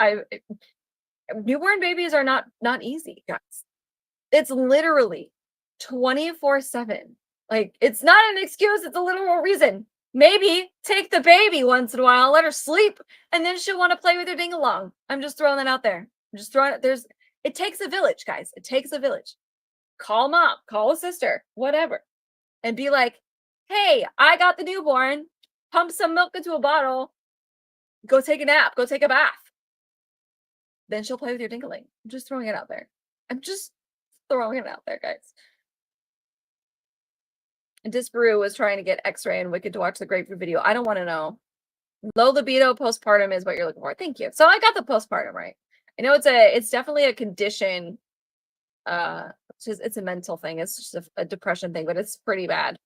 newborn babies are not easy, guys. It's literally 24/7. Like, it's not an excuse, it's a literal reason. Maybe take the baby once in a while, let her sleep, and then she'll want to play with her ding-along. I'm just throwing that out there. I'm just throwing it. It takes a village, guys. It takes a village. Call mom, call a sister, whatever, and be like, hey, I got the newborn. Pump some milk into a bottle. Go take a nap. Go take a bath. Then she'll play with your ding-a-ling. I'm just throwing it out there. I'm just throwing it out there, guys. And Disparu was trying to get Xray and Wicked to watch the grapefruit video. I don't want to know. Low libido postpartum is what you're looking for. Thank you. So I got the postpartum right. I know it's definitely a condition. It's a mental thing. It's just a depression thing, but it's pretty bad.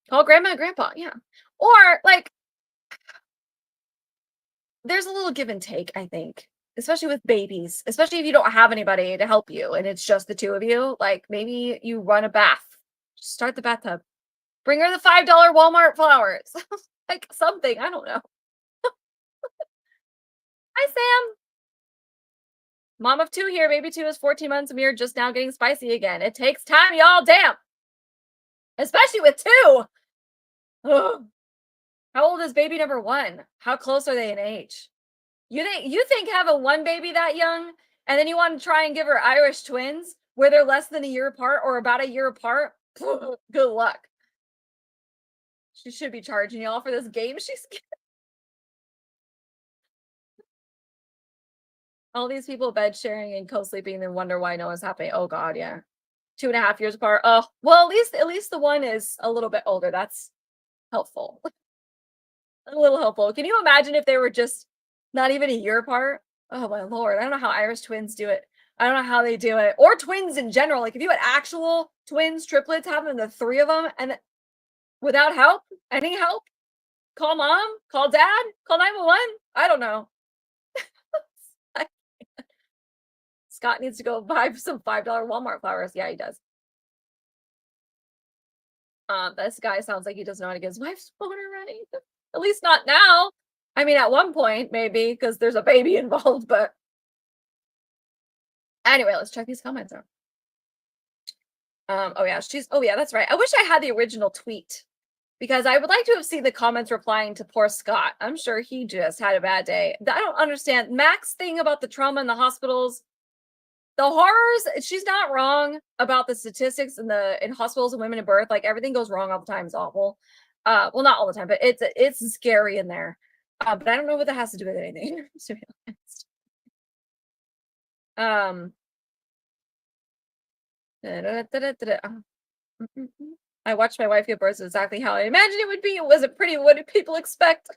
Call grandma and grandpa, yeah. Or like, there's a little give and take, I think, especially with babies, especially if you don't have anybody to help you and it's just the two of you. Like, maybe you run a bath. Just start the bathtub. Bring her the $5 Walmart flowers. Like something. I don't know. Hi, Sam. Mom of 2 here. Baby 2 is 14 months. And we are just now getting spicy again. It takes time, y'all. Damn. Especially with 2. Ugh. How old is baby number 1? How close are they in age? You think having one baby that young and then you want to try and give her Irish twins where they're less than a year apart or about a year apart? Good luck. She should be charging y'all for this game she's getting. All these people bed sharing and co-sleeping and wonder why no one's happening. Oh God, yeah. 2.5 years apart. Oh, well, at least the one is a little bit older. That's helpful. A little helpful. Can you imagine if they were just not even a year apart? Oh my Lord. I don't know how Irish twins do it. I don't know how they do it. Or twins in general. Like if you had actual twins, triplets, having the 3 of them and without help, any help, call mom, call dad, call 911. I don't know. Scott needs to go buy some $5 Walmart flowers. Yeah, he does. This guy sounds like he doesn't know how to get his wife's phone already. At least not now. I mean, at one point, maybe, because there's a baby involved, but anyway, let's check these comments out. Oh yeah, that's right. I wish I had the original tweet because I would like to have seen the comments replying to poor Scott. I'm sure he just had a bad day. I don't understand Mac's thing about the trauma in the hospitals. The horrors, she's not wrong about the statistics in hospitals and women in birth. Like everything goes wrong all the time. It's awful. Well, not all the time, but it's scary in there. But I don't know what that has to do with anything, to be honest. I watched my wife give birth exactly how I imagined it would be. It wasn't pretty. What did people expect?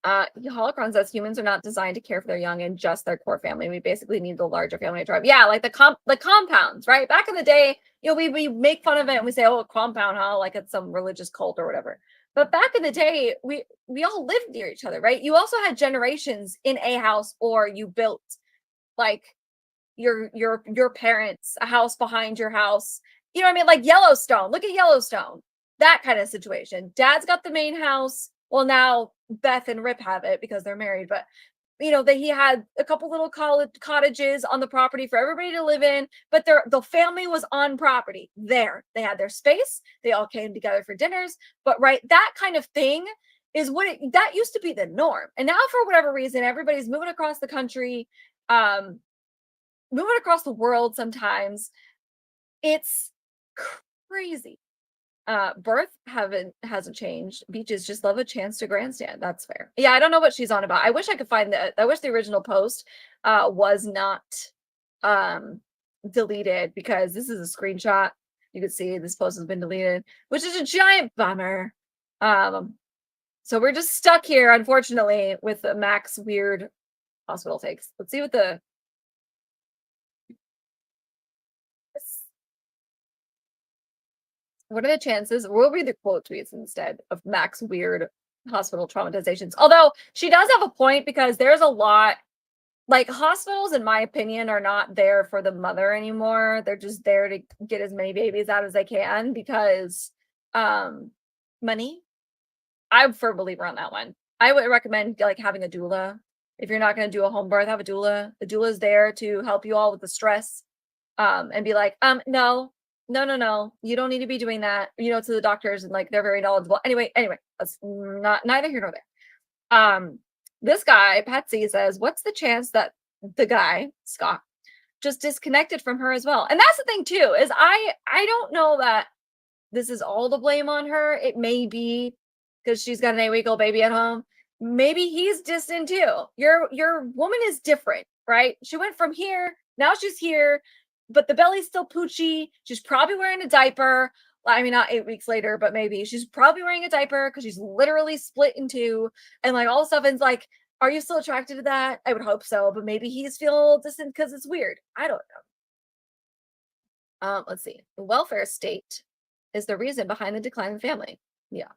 Holocron says humans are not designed to care for their young and just their core family. We basically need the larger family tribe. Yeah, like the compounds, right? Back in the day, we make fun of it and we say, oh, a compound, huh? Like it's some religious cult or whatever. But back in the day, we all lived near each other, right? You also had generations in a house, or you built like your parents a house behind your house. You know what I mean? Like Yellowstone. Look at Yellowstone. That kind of situation. Dad's got the main house. Well, now Beth and Rip have it because they're married, but he had a couple little cottages on the property for everybody to live in, but the family was on property there. They had their space. They all came together for dinners, but right, that kind of thing is that used to be the norm. And now for whatever reason, everybody's moving across the country, moving across the world sometimes. It's crazy. Birth hasn't changed. Beaches just love a chance to grandstand. That's fair. Yeah, I don't know what she's on about. I wish I could find that. I wish the original post was not deleted, because this is a screenshot. You can see this post has been deleted, which is a giant bummer. So we're just stuck here, unfortunately, with Mac's weird hospital takes. Let's see what are the chances? We'll read the quote tweets instead of Mac's weird hospital traumatizations. Although she does have a point, because there's a lot, like hospitals, in my opinion, are not there for the mother anymore. They're just there to get as many babies out as they can because money. I'm a firm believer on that one. I would recommend like having a doula. If you're not going to do a home birth, have a doula. The doula is there to help you all with the stress and be like, no, you don't need to be doing that, to the doctors, and like they're very knowledgeable. Anyway, that's neither here nor there. This guy, Patsy, says, what's the chance that the guy, Scott, just disconnected from her as well? And that's the thing too, is I don't know that this is all the blame on her. It may be because she's got an 8-week-old baby at home. Maybe he's distant too. Your woman is different, right? She went from here, now she's here, but the belly's still poochy. She's probably wearing a diaper. I mean, not 8 weeks later, but maybe she's probably wearing a diaper because she's literally split in two, and like all the stuff. And it's like, are you still attracted to that? I would hope so, but maybe he's feeling a little distant because it's weird. I don't know. Let's see. The welfare state is the reason behind the decline in the family. Yeah.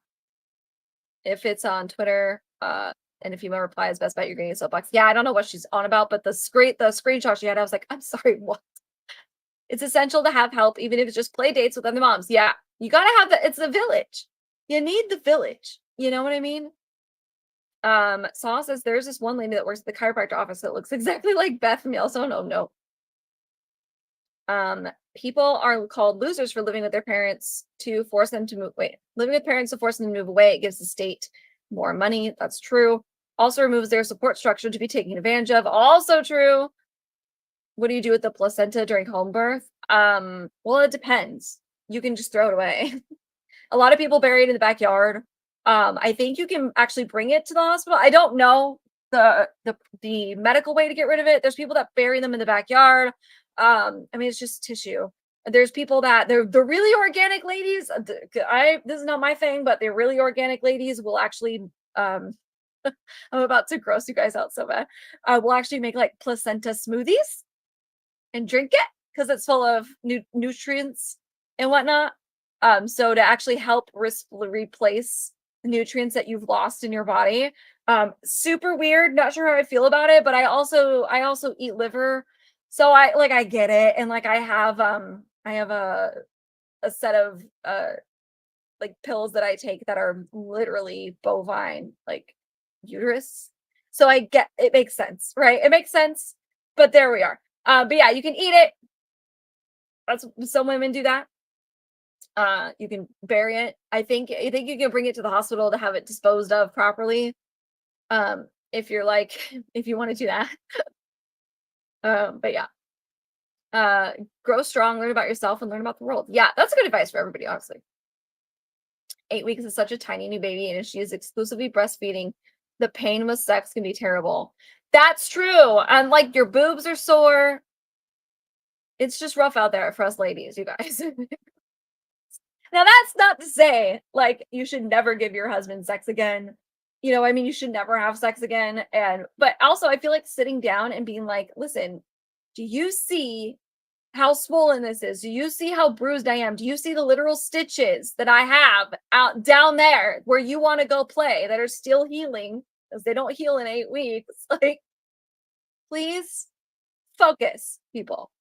If it's on Twitter, and if you replies, best bet you're getting a soapbox. Yeah, I don't know what she's on about, but the screenshot she had, I was like, I'm sorry, what? It's essential to have help, even if it's just play dates with other moms. Yeah, you gotta have it's the village. You need the village. You know what I mean? Saw says there's this one lady that works at the chiropractor office that looks exactly like Beth from Yellowstone. Oh no. People are called losers for living with their parents to force them to move. Living with parents to force them to move away. It gives the state more money. That's true. Also removes their support structure to be taken advantage of. Also true. What do you do with the placenta during home birth? Well, it depends. You can just throw it away. A lot of people bury it in the backyard. I think you can actually bring it to the hospital. I don't know the medical way to get rid of it. There's people that bury them in the backyard. I mean, it's just tissue. There's people that they're really organic ladies. This is not my thing, but they're really organic ladies will actually I'm about to gross you guys out so bad. We'll actually make like placenta smoothies and drink it because it's full of nutrients and whatnot. So to actually help replace the nutrients that you've lost in your body. Super weird. Not sure how I feel about it, but I also eat liver. So I get it. And like I have a set of like pills that I take that are literally bovine, like uterus. So I get it, makes sense, right? It makes sense. But there we are. But yeah, you can eat it. That's some women do that. You can bury it. I think you can bring it to the hospital to have it disposed of properly. If you're like, if you want to do that. But yeah. Grow strong, learn about yourself, and learn about the world. Yeah, that's good advice for everybody, honestly. 8 weeks is such a tiny new baby, and if she is exclusively breastfeeding, the pain with sex can be terrible. That's true. And like your boobs are sore. It's just rough out there for us ladies, you guys. Now, that's not to say like you should never give your husband sex again. You know, I mean, you should never have sex again. But also, I feel like sitting down and being like, listen, do you see how swollen this is? Do you see how bruised I am? Do you see the literal stitches that I have out down there where you want to go play that are still healing because they don't heal in 8 weeks? Like, please focus, people.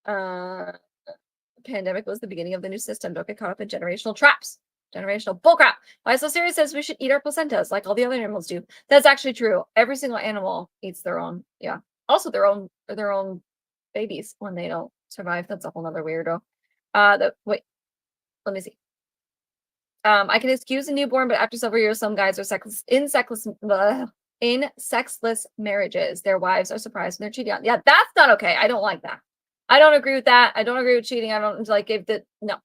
Pandemic was the beginning of the new system. Don't get caught up in generational traps. Generational bullcrap. Why So Serious says we should eat our placentas like all the other animals do. That's actually true. Every single animal eats their own. Yeah. Also their own babies when they don't survive. That's a whole nother weirdo. Wait. Let me see. I can excuse a newborn, but after several years, some guys are in sexless marriages. Their wives are surprised when they're cheating on. Yeah, that's not okay. I don't like that. I don't agree with that. I don't agree with cheating. I don't like if the no.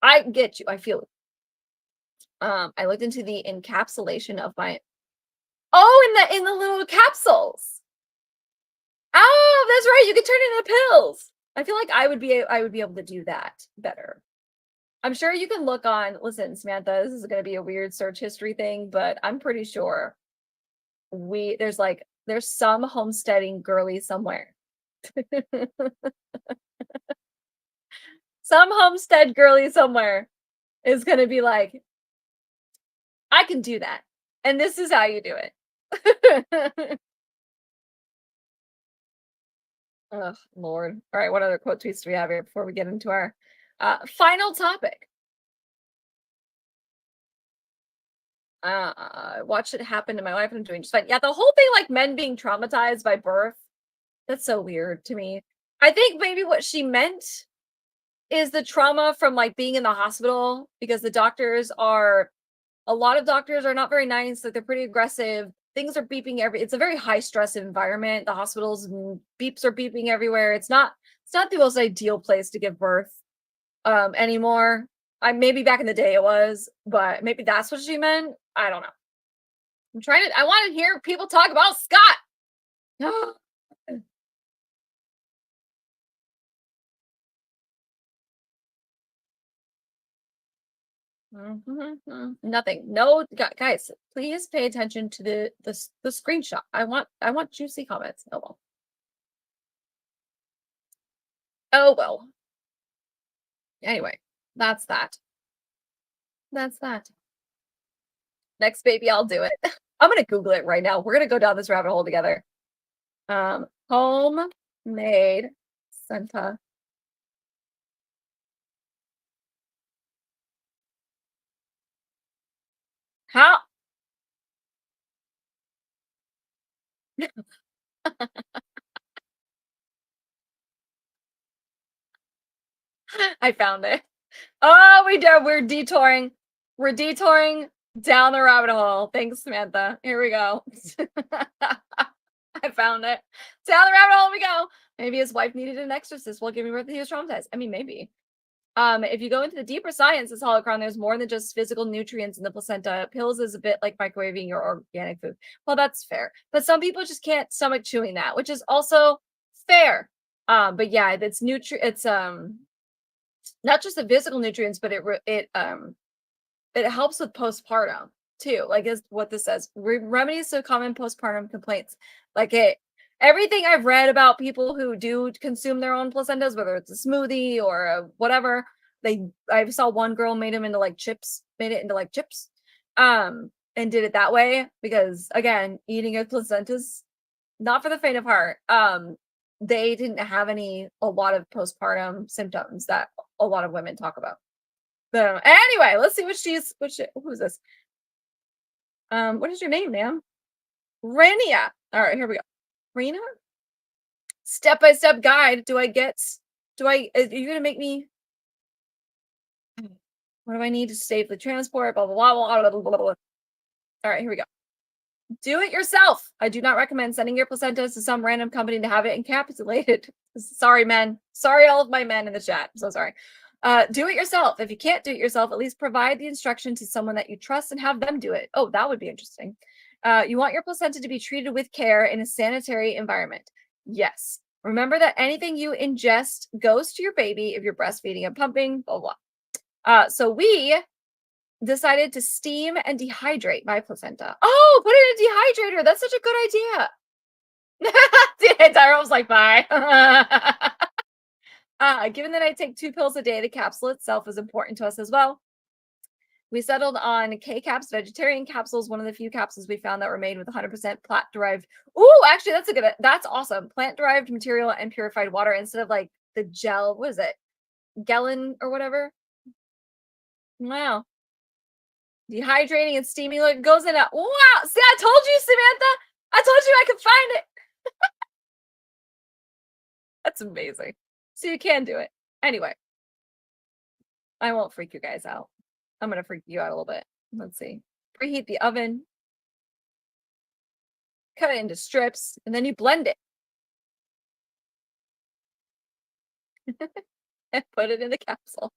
I get you. I feel it. I looked into the encapsulation of my in the little capsules. Oh, that's right. You can turn it into pills. I feel like I would be able to do that better. I'm sure you can look on, listen, Samantha, this is going to be a weird search history thing, but I'm pretty sure there's some homesteading girly somewhere. Some homestead girly somewhere is going to be like, I can do that. And this is how you do it. Oh, Lord. All right. What other quote tweets do we have here before we get into our final topic? Watched it happen to my wife and I'm doing just fine. Yeah, the whole thing, like men being traumatized by birth, that's so weird to me. I think maybe what she meant is the trauma from like being in the hospital because a lot of doctors are not very nice. Like they're pretty aggressive. Things are beeping it's a very high stress environment. The hospitals beeps are beeping everywhere. It's not the most ideal place to give birth anymore. Maybe back in the day it was, but maybe that's what she meant. I don't know. I want to hear people talk about Scott. Nothing. No, guys, please pay attention to the screenshot. I want juicy comments. Oh well. Anyway, that's that. Next baby, I'll do it. I'm gonna Google it right now. We're gonna go down this rabbit hole together. Homemade placenta. How? I found it. Oh, we're detouring. We're detouring down the rabbit hole. Thanks, Samantha. Here we go. I found it. Down the rabbit hole we go. Maybe his wife needed an exorcist while giving birth. He was traumatized. I mean, maybe. If you go into the deeper science of holocron, there's more than just physical nutrients in the placenta. Pills is a bit like microwaving your organic food. Well, that's fair. But some people just can't stomach chewing that, which is also fair. But yeah, it's not just the physical nutrients, but it helps with postpartum too. Like is what this says. Remedies to common postpartum complaints. Like everything I've read about people who do consume their own placentas, whether it's a smoothie or whatever, I saw one girl made it into chips, and did it that way because again, eating a placenta's not for the faint of heart. They didn't have a lot of postpartum symptoms that a lot of women talk about. So anyway, let's see who's this? What is your name, ma'am? Rania. All right, here we go. Rena? Step-by-step guide. Are you gonna make me? What do I need to safely transport? Blah, blah, blah, blah, blah, blah, blah. All right, here we go. Do it yourself. I do not recommend sending your placentas to some random company to have it encapsulated. Sorry, men. Sorry, all of my men in the chat. I'm so sorry. Do it yourself. If you can't do it yourself, at least provide the instruction to someone that you trust and have them do it. Oh, that would be interesting. You want your placenta to be treated with care in a sanitary environment. Yes. Remember that anything you ingest goes to your baby if you're breastfeeding and pumping, blah, blah. So we decided to steam and dehydrate my placenta. Oh, put it in a dehydrator. That's such a good idea. Tyra was like, bye. Given that I take 2 pills a day, the capsule itself is important to us as well. We settled on K-Caps vegetarian capsules, one of the few capsules we found that were made with 100% plant-derived. Ooh, actually, that's awesome. Plant-derived material and purified water instead of the gel. What is it? Gallon or whatever? Wow. Dehydrating and steaming. Look, it goes in a. Wow. See, I told you, Samantha. I told you I could find it. That's amazing. So you can do it. Anyway. I won't freak you guys out. I'm going to freak you out a little bit. Let's see. Preheat the oven. Cut it into strips. And then you blend it. And put it in the capsule.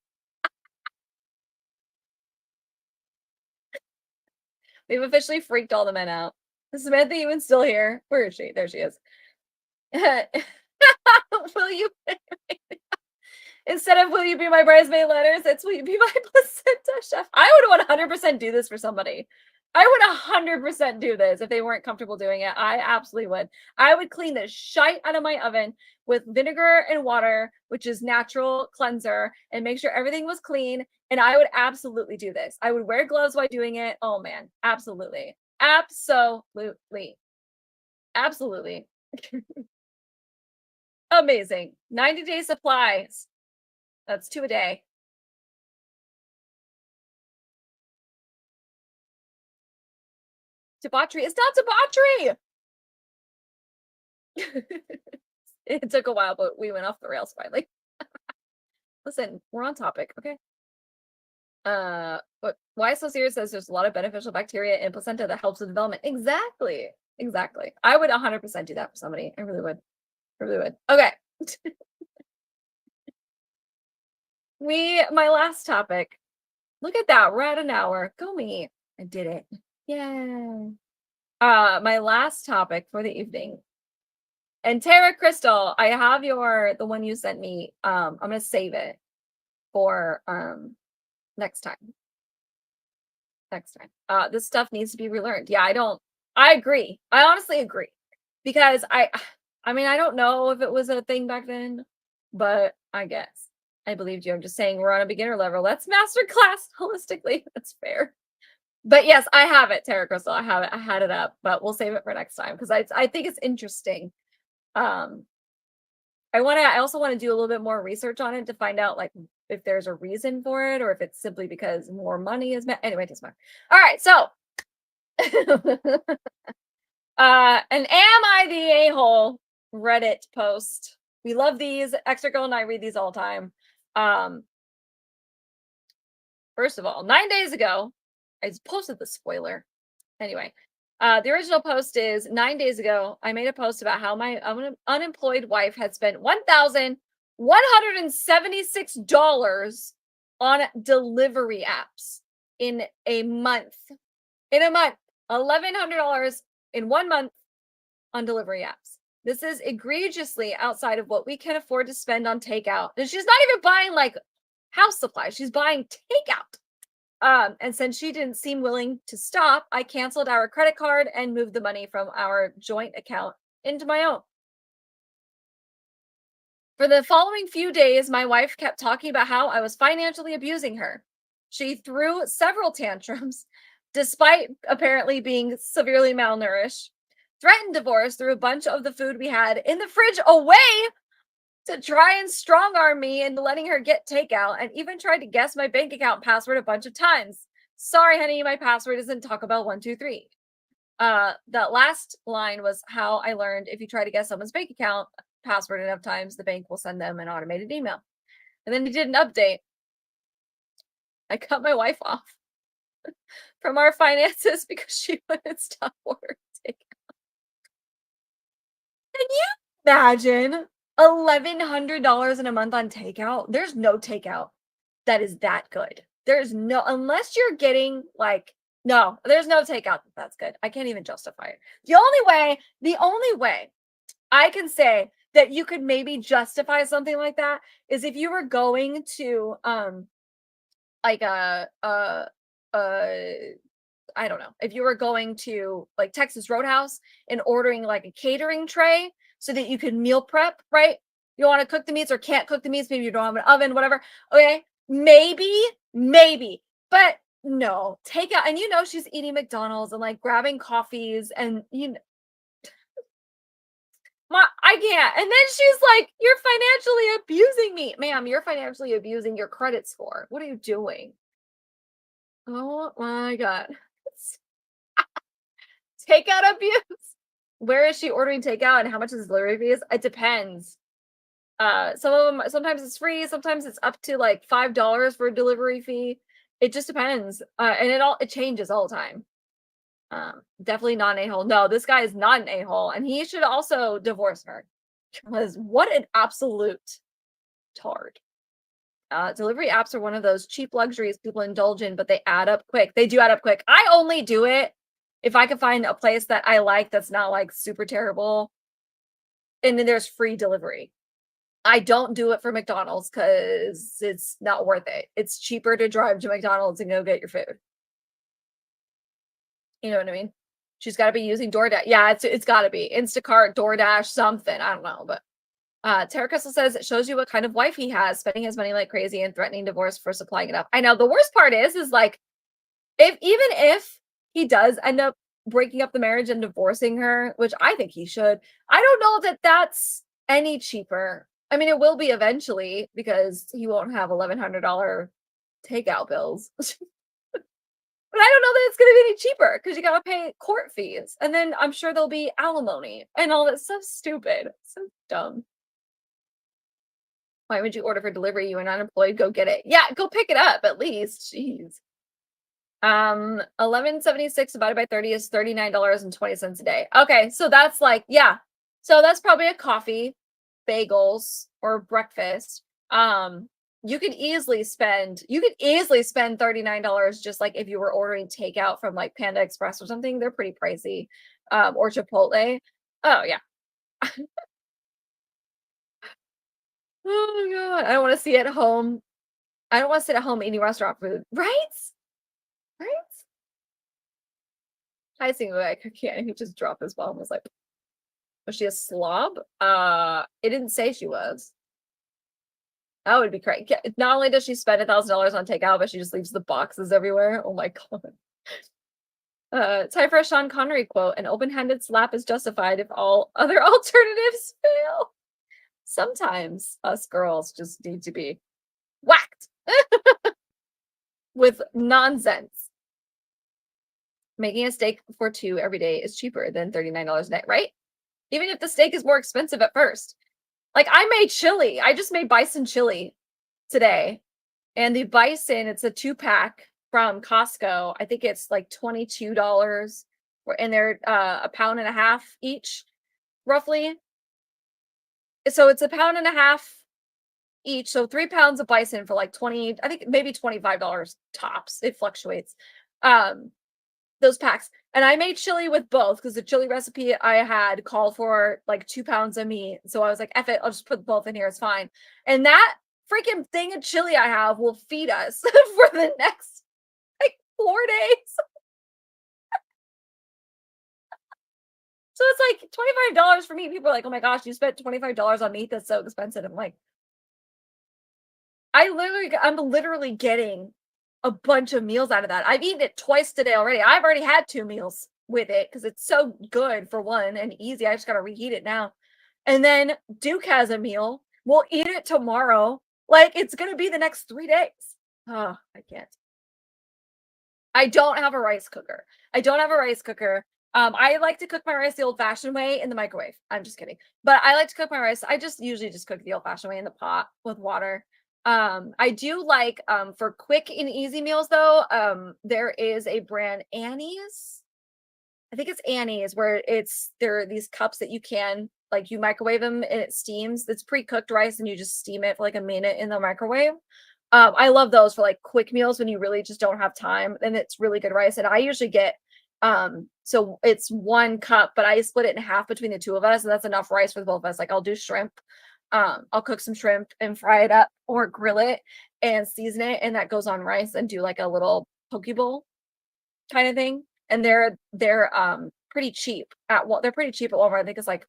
We've officially freaked all the men out. Is Samantha even still here? Where is she? There she is. Will you instead of will you be my bridesmaid letters, it's will you be my placenta chef? I would 100% do this for somebody. I would 100% do this if they weren't comfortable doing it. I absolutely would. I would clean the shite out of my oven with vinegar and water, which is natural cleanser, and make sure everything was clean. And I would absolutely do this. I would wear gloves while doing it. Oh man, absolutely. Absolutely. Absolutely. Amazing. 90-day supplies. That's 2 a day. Debauchery. It's not debauchery. It took a while, but we went off the rails finally. Listen, we're on topic, okay? But Why So Serious says there's a lot of beneficial bacteria in placenta that helps with development. Exactly. I would 100% do that for somebody. I really would. Okay. My last topic. Look at that. We're at an hour. Go me. I did it. Yay. My last topic for the evening. And Tara Crystal, I have the one you sent me. I'm gonna save it for next time. This stuff needs to be relearned. Yeah, I agree. I honestly agree. Because I mean, I don't know if it was a thing back then, but I guess I believed you. I'm just saying we're on a beginner level. Let's masterclass holistically. That's fair. But yes, I have it, Tara Crystal. I have it. I had it up, but we'll save it for next time because I think it's interesting. I also want to do a little bit more research on it to find out if there's a reason for it or if it's simply because more money is met. Anyway, it doesn't matter. All right, so and am I the a-hole Reddit post? We love these. Extra Girl and I read these all the time. First of all, 9 days ago, I posted the spoiler. Anyway, the original post is 9 days ago. I made a post about how my unemployed wife had spent $1,100 $176 on delivery apps in a month. In a month, $1,100 in 1 month on delivery apps. This is egregiously outside of what we can afford to spend on takeout. And she's not even buying like house supplies. She's buying takeout. And since she didn't seem willing to stop, I canceled our credit card and moved the money from our joint account into my own. For the following few days, my wife kept talking about how I was financially abusing her. She threw several tantrums, despite apparently being severely malnourished, threatened divorce, threw a bunch of the food we had in the fridge away to try and strong-arm me into letting her get takeout, and even tried to guess my bank account password a bunch of times. Sorry, honey, my password isn't Taco Bell 123. That last line was how I learned if you try to guess someone's bank account password enough times, the bank will send them an automated email. And then he did an update. I cut my wife off from our finances because she wouldn't stop ordering takeout. Can you imagine $1,100 in a month on takeout? There's no takeout that is that good. There's no, unless you're getting like, no, there's no takeout that's good. I can't even justify it. The only way I can say that you could maybe justify something like that is if you were going to like I don't know, if you were going to like Texas Roadhouse and ordering like a catering tray so that you could meal prep, right? You want to cook the meats or can't cook the meats, maybe you don't have an oven, whatever. Okay, maybe, but no, takeout. And you know she's eating McDonald's and like grabbing coffees and you know, I can't. And then she's like, you're financially abusing me. Ma'am, you're financially abusing your credit score. What are you doing? Oh my God. Takeout abuse. Where is she ordering takeout and how much is the delivery fees? It depends. Some of them, sometimes it's free. Sometimes it's up to like $5 for a delivery fee. It just depends. And it changes all the time. Definitely not an a-hole. No, this guy is not an a-hole, and he should also divorce her. Because what an absolute tard. Delivery apps are one of those cheap luxuries people indulge in, but they add up quick. They do add up quick. I only do it if I can find a place that I like that's not like super terrible, and then there's free delivery. I don't do it for McDonald's because it's not worth it. It's cheaper to drive to McDonald's and go get your food. You know what I mean? She's got to be using DoorDash. Yeah, it's got to be Instacart, DoorDash, something. I don't know, but Tara Crystal says it shows you what kind of wife he has, spending his money like crazy and threatening divorce for supplying it up. I know the worst part is like even if he does end up breaking up the marriage and divorcing her, which I think he should, I don't know that that's any cheaper. I mean, it will be eventually because he won't have $1,100 takeout bills. But I don't know that it's going to be any cheaper because you got to pay court fees. And then I'm sure there'll be alimony and all that stuff. Stupid. So dumb. Why would you order for delivery? You are unemployed. Go get it. Yeah, go pick it up at least. Jeez. 1176 divided by 30 is $39.20 a day. Okay, so that's like, yeah. So that's probably a coffee, bagels, or breakfast. You could easily spend $39 just like if you were ordering takeout from like Panda Express or something. They're pretty pricey. Or Chipotle. Oh yeah. Oh my God. I don't want to see at home. I don't want to sit at home eating restaurant food. Right? Hi, single guy. He just dropped his bomb. Was like, was she a slob? It didn't say she was. That would be great. Not only does she spend $1,000 on takeout, but she just leaves the boxes everywhere. Oh my God. Time for a Sean Connery quote. An open-handed slap is justified if all other alternatives fail. Sometimes us girls just need to be whacked with nonsense. Making a steak for two every day is cheaper than $39 a night, right? Even if the steak is more expensive at first. Like I made chili. I just made bison chili today. And the bison, it's a 2-pack from Costco. I think it's like $22. And they're a pound and a half each, roughly. So it's a pound and a half each. So 3 pounds of bison for like 20, I think maybe $25 tops. It fluctuates. Those packs. And I made chili with both because the chili recipe I had called for like 2 pounds of meat. So I was like, F it, I'll just put both in here. It's fine. And that freaking thing of chili I have will feed us for the next like 4 days. So it's like $25 for me. People are like, oh my gosh, you spent $25 on meat. That's so expensive. I'm like, I'm literally getting a bunch of meals out of that. I've eaten it twice today already. I've already had 2 meals with it because it's so good for one and easy. I just got to reheat it now. And then Duke has a meal. We'll eat it tomorrow. Like, it's going to be the next 3 days. Oh, I can't. I don't have a rice cooker. I like to cook my rice the old-fashioned way in the microwave. I'm just kidding. But I like to cook my rice. I just usually just cook the old-fashioned way in the pot with water. I do like for quick and easy meals though, there is a brand, Annie's. I think it's Annie's, where there are these cups that you can like you microwave them and it steams. It's pre-cooked rice and you just steam it for like a minute in the microwave. I love those for like quick meals when you really just don't have time, and it's really good rice. And I usually get so it's 1 cup, but I split it in half between the 2 of us, and that's enough rice for both of us. Like I'll do shrimp. I'll cook some shrimp and fry it up or grill it and season it, and that goes on rice, and do like a little poke bowl kind of thing. And they're pretty cheap at Walmart. I think it's like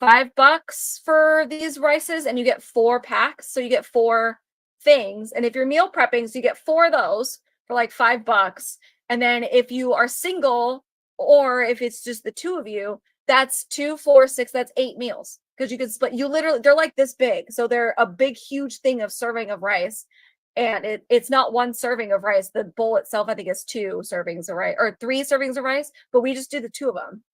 $5 for these rices, and you get 4 packs, so you get 4 things. And if you're meal prepping, so you get 4 of those for like $5. And then if you are single, or if it's just the 2 of you, that's 2, 4, 6, that's 8 meals. Because you can split, they're like this big. So they're a big, huge thing of serving of rice. And it's not 1 serving of rice. The bowl itself, I think, is 2 servings of rice, or 3 servings of rice, but we just do the 2 of them.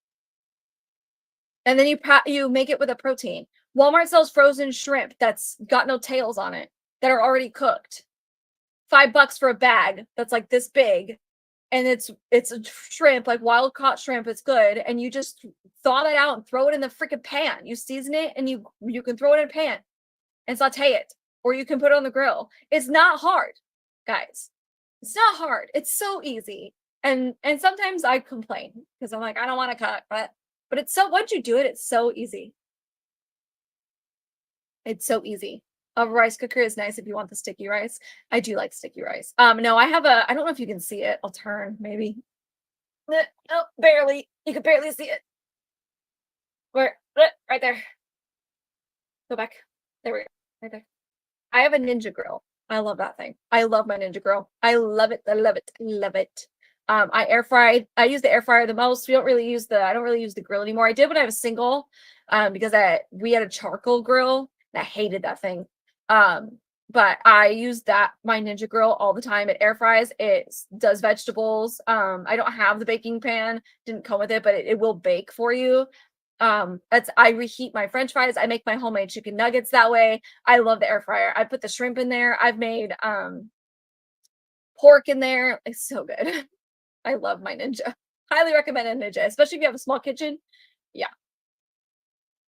And then you make it with a protein. Walmart sells frozen shrimp that's got no tails on it, that are already cooked. $5 for a bag that's like this big. And it's a shrimp, like wild caught shrimp. It's good. And you just thaw it out and throw it in the freaking pan. You season it and you can throw it in a pan and saute it, or you can put it on the grill. It's not hard, guys. It's not hard. It's so easy. And sometimes I complain because I'm like, I don't want to cook, but it's so, once you do it, it's so easy. It's so easy. A rice cooker is nice if you want the sticky rice. I do like sticky rice. No, I don't know if you can see it. I'll turn, maybe. Oh, barely. You can barely see it. Where? Right there. Go back. There we go. Right there. I have a Ninja grill. I love that thing. I love my Ninja grill. I love it. I love it. I love it. I air fried. I use the air fryer the most. I don't really use the grill anymore. I did when I was single, because we had a charcoal grill and I hated that thing. But I use my Ninja grill all the time. It air fries. It does vegetables. I don't have the baking pan. Didn't come with it, but it will bake for you. I reheat my French fries. I make my homemade chicken nuggets that way. I love the air fryer. I put the shrimp in there. I've made pork in there. It's so good. I love my Ninja. Highly recommend a Ninja, especially if you have a small kitchen. Yeah.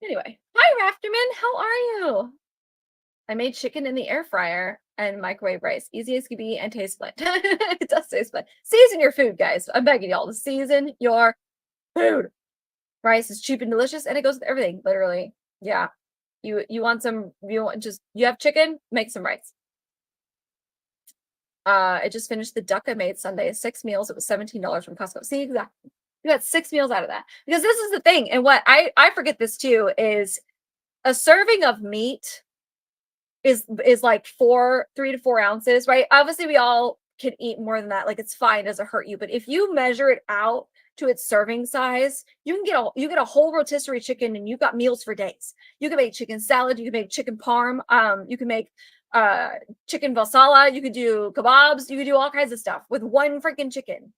Anyway, hi Rafterman, how are you? I made chicken in the air fryer and microwave rice. Easy as can be and tastes good. It does taste good. Season your food, guys. I'm begging y'all to season your food. Rice is cheap and delicious, and it goes with everything, literally. Yeah. You have chicken, make some rice. I just finished the duck I made Sunday. 6 meals. It was $17 from Costco. See, exactly. You got 6 meals out of that. Because this is the thing, and what I forget this too, is a serving of meat is like 3 to 4 ounces, right? Obviously, we all can eat more than that. Like, it's fine, it doesn't hurt you. But if you measure it out to its serving size, you get a whole rotisserie chicken, and you've got meals for days. You can make chicken salad, you can make chicken parm, you can make chicken valsala, you could do kebabs, you could do all kinds of stuff with 1 freaking chicken.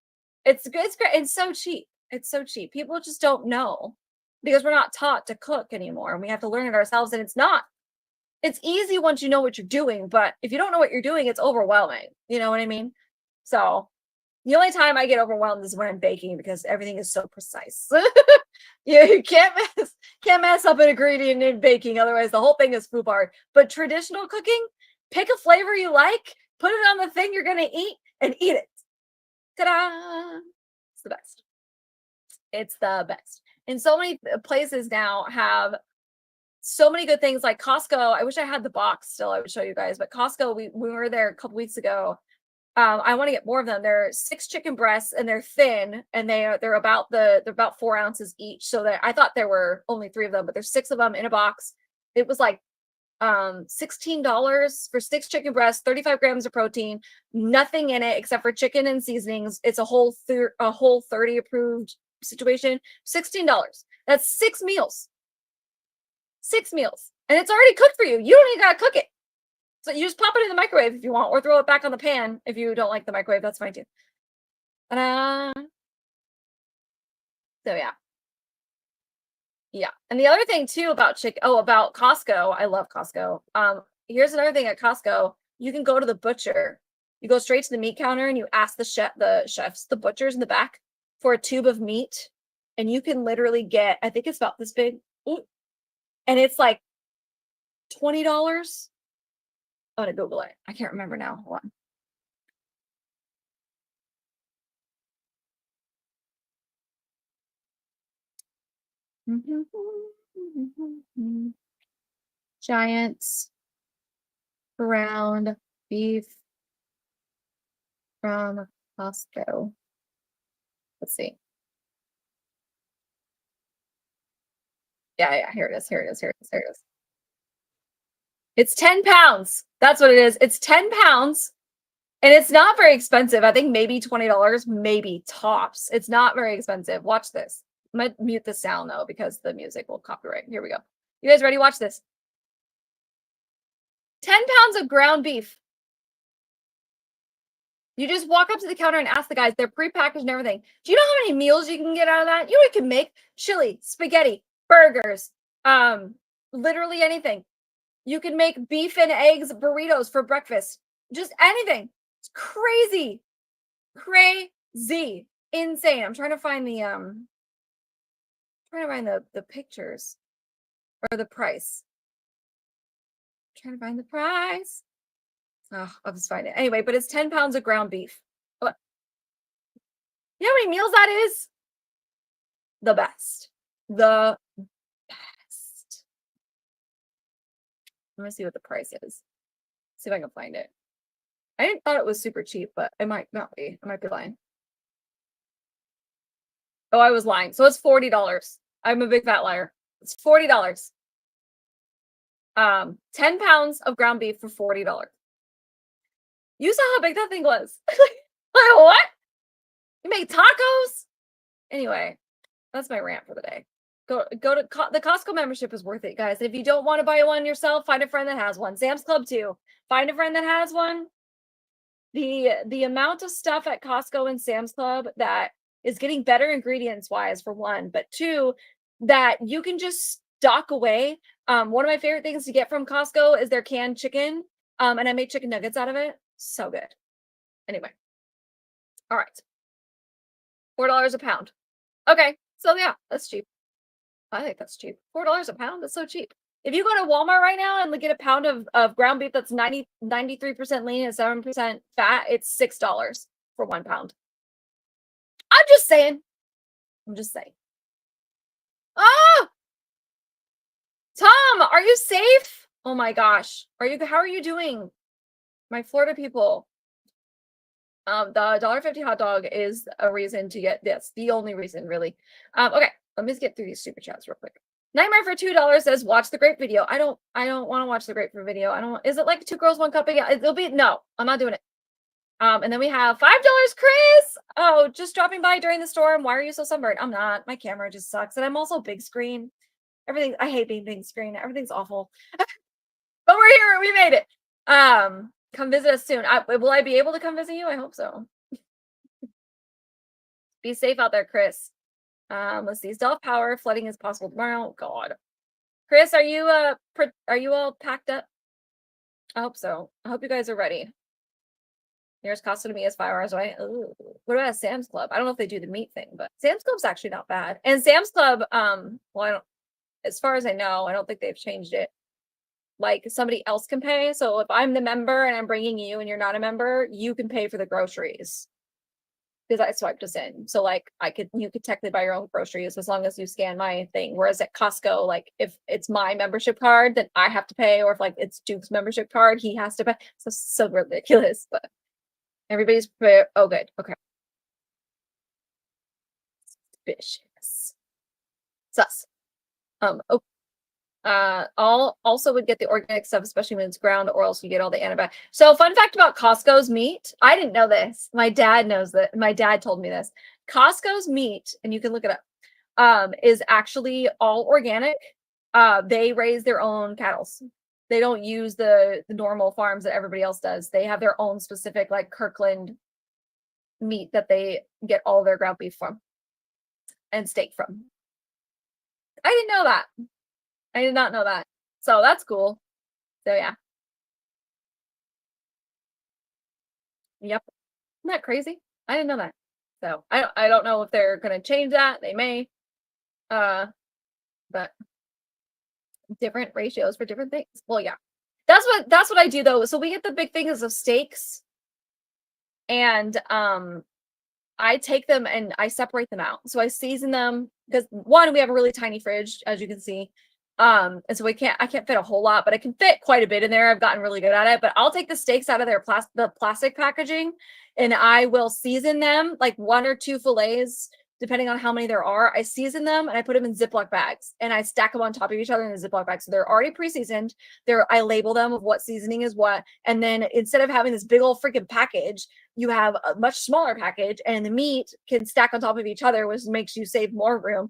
It's good. It's great. It's so cheap. It's so cheap. People just don't know because we're not taught to cook anymore, and we have to learn it ourselves. And it's easy once you know what you're doing, but if you don't know what you're doing, it's overwhelming. You know what I mean? So The only time I get overwhelmed is when I'm baking because everything is so precise. Yeah, you can't mess up an ingredient in baking, otherwise the whole thing is FUBAR. But traditional cooking, pick a flavor you like, put it on the thing you're gonna eat, and eat it. Ta-da! It's the best. It's the best. And so many places now have so many good things, like Costco. I wish I had the box still. I would show you guys, but Costco, we were there a couple weeks ago. I want to get more of them. They're 6 chicken breasts and they're thin, and they're about 4 ounces each. So that I thought there were only 3 of them, but there's 6 of them in a box. It was like $16 for 6 chicken breasts, 35 grams of protein, nothing in it except for chicken and seasonings. It's a whole 30 approved situation. $16. That's 6 meals. 6 meals. And it's already cooked for you. You don't even gotta cook it. So you just pop it in the microwave if you want, or throw it back on the pan if you don't like the microwave. That's fine too. So yeah. Yeah. And the other thing too about about Costco, I love Costco. Here's another thing at Costco. You can go to the butcher. You go straight to the meat counter and you ask the butchers in the back for a tube of meat. And you can literally get, I think it's about this big. Ooh, and it's like $20. I'm gonna Google it. I can't remember now. Hold on. Giants ground beef from Costco. Let's see. Yeah, here it is. It's 10 pounds. That's what it is. It's 10 pounds. And it's not very expensive. I think maybe $20, maybe tops. It's not very expensive. Watch this. I'm going to mute the sound, though, because the music will copyright. Here we go. You guys ready? Watch this. 10 pounds of ground beef. You just walk up to the counter and ask the guys. They're prepackaged and everything. Do you know how many meals you can get out of that? You can make chili, spaghetti, burgers, literally anything. You can make beef and eggs burritos for breakfast. Just anything. It's crazy. Crazy. Insane. I'm trying to find the pictures or the price. I'm trying to find the price. Oh, I'll just find it. Anyway, but it's 10 pounds of ground beef. What? You know how many meals that is? The best. The best. Let me see what the price is. See if I can find it. I didn't thought it was super cheap, but it might not be. I might be lying. Oh, I was lying. So it's $40. I'm a big fat liar. It's $40. 10 pounds of ground beef for $40. You saw how big that thing was. Like, what? You make tacos? Anyway, that's my rant for the day. Go to the Costco membership is worth it, guys. If you don't want to buy one yourself, find a friend that has one. Sam's Club too. Find a friend that has one. The amount of stuff at Costco and Sam's Club that is getting better ingredients wise, for one, but two, that you can just stock away. One of my favorite things to get from Costco is their canned chicken. And I made chicken nuggets out of it. So good. Anyway. All right. $4 a pound. Okay. So yeah, that's cheap. I think that's cheap. $4 a pound. That's so cheap. If you go to Walmart right now and get a pound of ground beef that's 93% lean and 7% fat, it's $6 for 1 pound. I'm just saying. Oh, Tom, are you safe? Oh my gosh. How are you doing? My Florida people. The $1.50 hot dog is a reason to get this. The only reason, really. Okay, let me just get through these super chats real quick. Nightmare for $2 says watch the grape video. I don't want to watch the grape video. Is it like 2 girls, 1 cup? Yeah, no, I'm not doing it. And then we have $5, Chris. Oh, just dropping by during the storm. Why are you so sunburned? I'm not. My camera just sucks. And I'm also big screen. I hate being big screen. Everything's awful. But we're here. We made it. Come visit us soon. Will I be able to come visit you? I hope so. Be safe out there, Chris. Let's see. Self power flooding is possible tomorrow. God, Chris, are you all packed up? I hope so. I hope you guys are ready. Nearest Costco to me is 5 hours away. Ooh. What about Sam's Club? I don't know if they do the meat thing, but Sam's Club's actually not bad. And Sam's Club, well, I don't, as far as I know, I don't think they've changed it. Like somebody else can pay. So if I'm the member and I'm bringing you and you're not a member, you can pay for the groceries because I swiped us in. So like you could technically buy your own groceries as long as you scan my thing. Whereas at Costco, like if it's my membership card, then I have to pay, or if like it's Duke's membership card, he has to pay. So ridiculous, but everybody's prepared. Oh, good. Okay. Suspicious. Sus. Oh. All also would get the organic stuff, especially when it's ground, or else you get all the antibiotics. So fun fact about Costco's meat. I didn't know this. My dad knows that. My dad told me this. Costco's meat, and you can look it up, is actually all organic. They raise their own cattle. They don't use the normal farms that everybody else does. They have their own specific like Kirkland meat that they get all their ground beef from and steak from. I didn't know that. I did not know that. So that's cool. So yeah. Yep. Isn't that crazy? I didn't know that. So I don't know if they're gonna change that. They may. But different ratios for different things. Well, yeah. That's what I do though. So we get the big things of steaks. And I take them and I separate them out. So I season them because one, we have a really tiny fridge, as you can see. And so I can't fit a whole lot, but I can fit quite a bit in there. I've gotten really good at it, but I'll take the steaks out of their the plastic packaging and I will season them like 1 or 2 fillets, depending on how many there are. I season them and I put them in Ziploc bags and I stack them on top of each other in the Ziploc bag. So they're already pre-seasoned. I label them of what seasoning is what. And then instead of having this big old freaking package, you have a much smaller package and the meat can stack on top of each other, which makes you save more room.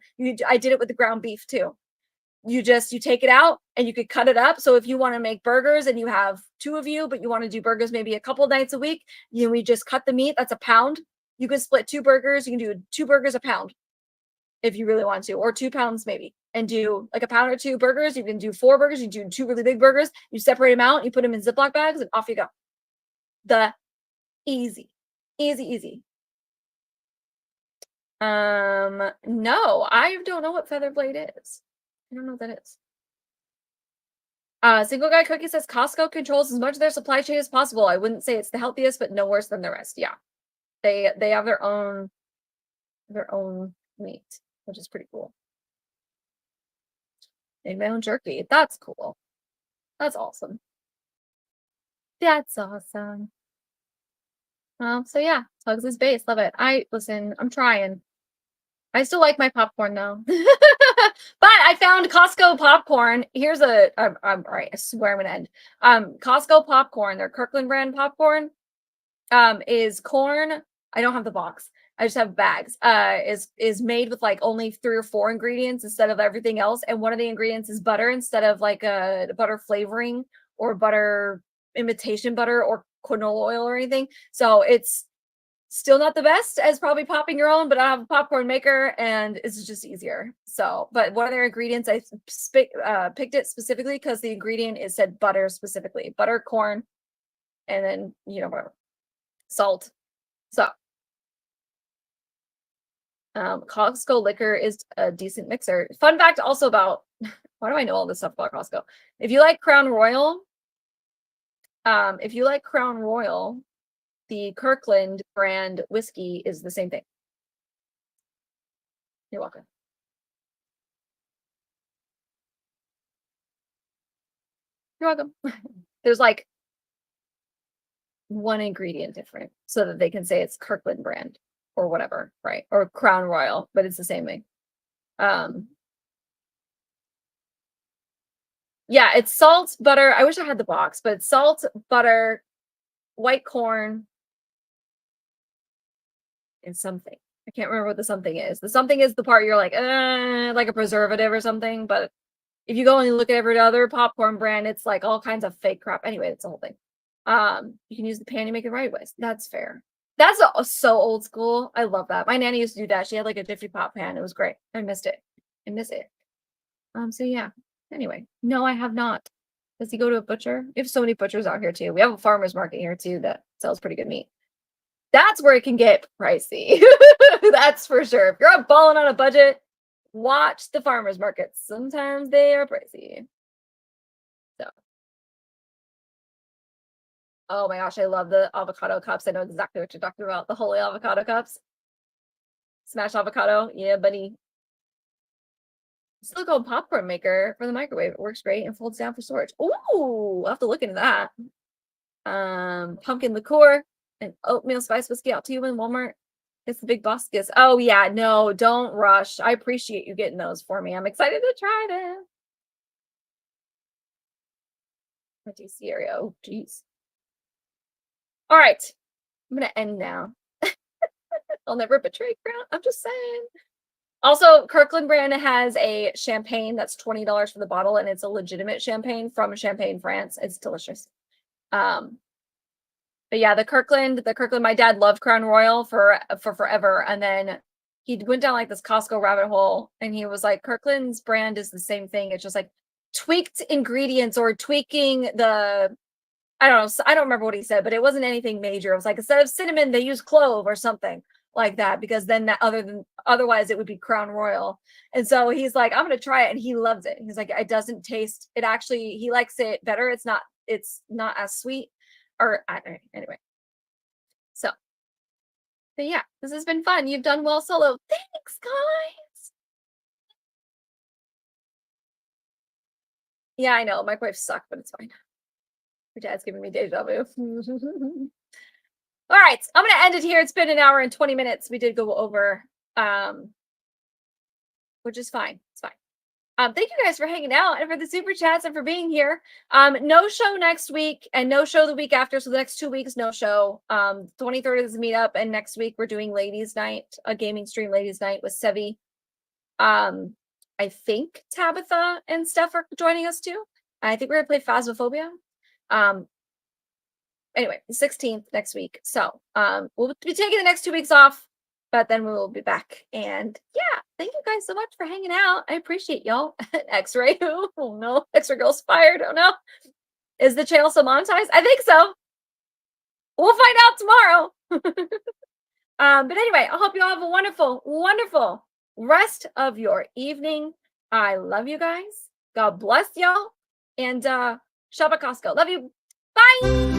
I did it with the ground beef too. You take it out and you could cut it up. So if you want to make burgers and you have 2 of you, but you want to do burgers maybe a couple nights a week, we just cut the meat. That's a pound. You could split 2 burgers. You can do 2 burgers a pound if you really want to, or 2 pounds maybe, and do like a pound or 2 burgers. You can do 4 burgers. You do 2 really big burgers. You separate them out. You put them in Ziploc bags and off you go. Easy. No, I don't know what feather blade is. I don't know what that is. Single Guy Cookie says Costco controls as much of their supply chain as possible. I wouldn't say it's the healthiest, but no worse than the rest. Yeah. They have their own meat, which is pretty cool. Made my own jerky. That's cool. That's awesome. That's awesome. So yeah, Tuggs is base. Love it. I'm trying. I still like my popcorn though. But I found Costco popcorn. Here's all right, I swear I'm gonna end. Costco popcorn, their Kirkland brand popcorn, is corn. I don't have the box. I just have bags. Is made with like only 3 or 4 ingredients instead of everything else. And one of the ingredients is butter instead of like a butter flavoring or butter imitation butter or canola oil or anything. So it's still not the best as probably popping your own, but I have a popcorn maker and it's just easier. So, but one of their ingredients, I picked it specifically because the ingredient said butter specifically, butter, corn, and then, whatever, salt. So, Costco liquor is a decent mixer. Fun fact also about, why do I know all this stuff about Costco? If you like Crown Royal, the Kirkland brand whiskey is the same thing. You're welcome. You're welcome. There's like 1 ingredient different so that they can say it's Kirkland brand or whatever, right? Or Crown Royal, but it's the same thing. Yeah, it's salt, butter. I wish I had the box, but it's salt, butter, white corn, and something. I can't remember what the something is. The something is the part you're like a preservative or something. But if you go and look at every other popcorn brand, it's like all kinds of fake crap. Anyway, it's the whole thing. You can use the pan you make it right ways. That's fair. That's so old school. I love that. My nanny used to do that. She had like a Jiffy Pop pan. It was great. I missed it. I miss it. So yeah. Anyway, no, I have not. Does he go to a butcher? We have so many butchers out here too. We have a farmer's market here too that sells pretty good meat. That's where it can get pricey. That's for sure. If you're balling on a budget, watch the farmers markets. Sometimes they are pricey. So, oh my gosh, I love the avocado cups. I know exactly what you're talking about. The holy avocado cups. Smashed avocado. Yeah, buddy. Silicone popcorn maker for the microwave. It works great and folds down for storage. Ooh, I'll have to look into that. Pumpkin liqueur and oatmeal spice whiskey out to you in Walmart. It's the big boss gives. Oh yeah, no, don't rush. I appreciate you getting those for me. I'm excited to try them. My DC area. Oh, geez. All right, I'm gonna end now. I'll never betray Crown. I'm just saying. Also, Kirkland brand has a champagne that's $20 for the bottle, and it's a legitimate champagne from Champagne, France. It's delicious. But yeah, the Kirkland, my dad loved Crown Royal for forever. And then he went down like this Costco rabbit hole, and he was like, Kirkland's brand is the same thing. It's just like tweaked ingredients or tweaking the, I don't know. I don't remember what he said, but it wasn't anything major. It was like, instead of cinnamon, they use clove or something like that, because then that otherwise it would be Crown Royal. And so he's like, I'm going to try it. And he loves it. He's like, it doesn't taste, it actually, he likes it better. It's not as sweet. Or anyway. So, but yeah, this has been fun. You've done well solo. Thanks, guys. Yeah, I know. Microwaves suck, but it's fine. Your dad's giving me deja vu. All right, I'm going to end it here. It's been an hour and 20 minutes. We did go over, which is fine. It's fine. Thank you guys for hanging out and for the super chats and for being here. No show next week and no show the week after. So the next 2 weeks, no show. 23rd is the meetup, and next week we're doing ladies' night, a gaming stream ladies' night with Sevi. I think Tabitha and Steph are joining us too. I think we're gonna play Phasmophobia. Anyway, the 16th next week. So we'll be taking the next 2 weeks off, but then we will be back. And yeah, thank you guys so much for hanging out. I appreciate y'all. Xray, oh no, Xray Girl's fired. Oh no. Is the channel still monetized? I think so. We'll find out tomorrow. But anyway, I hope you all have a wonderful, wonderful rest of your evening. I love you guys. God bless y'all. And shop at Costco. Love you. Bye.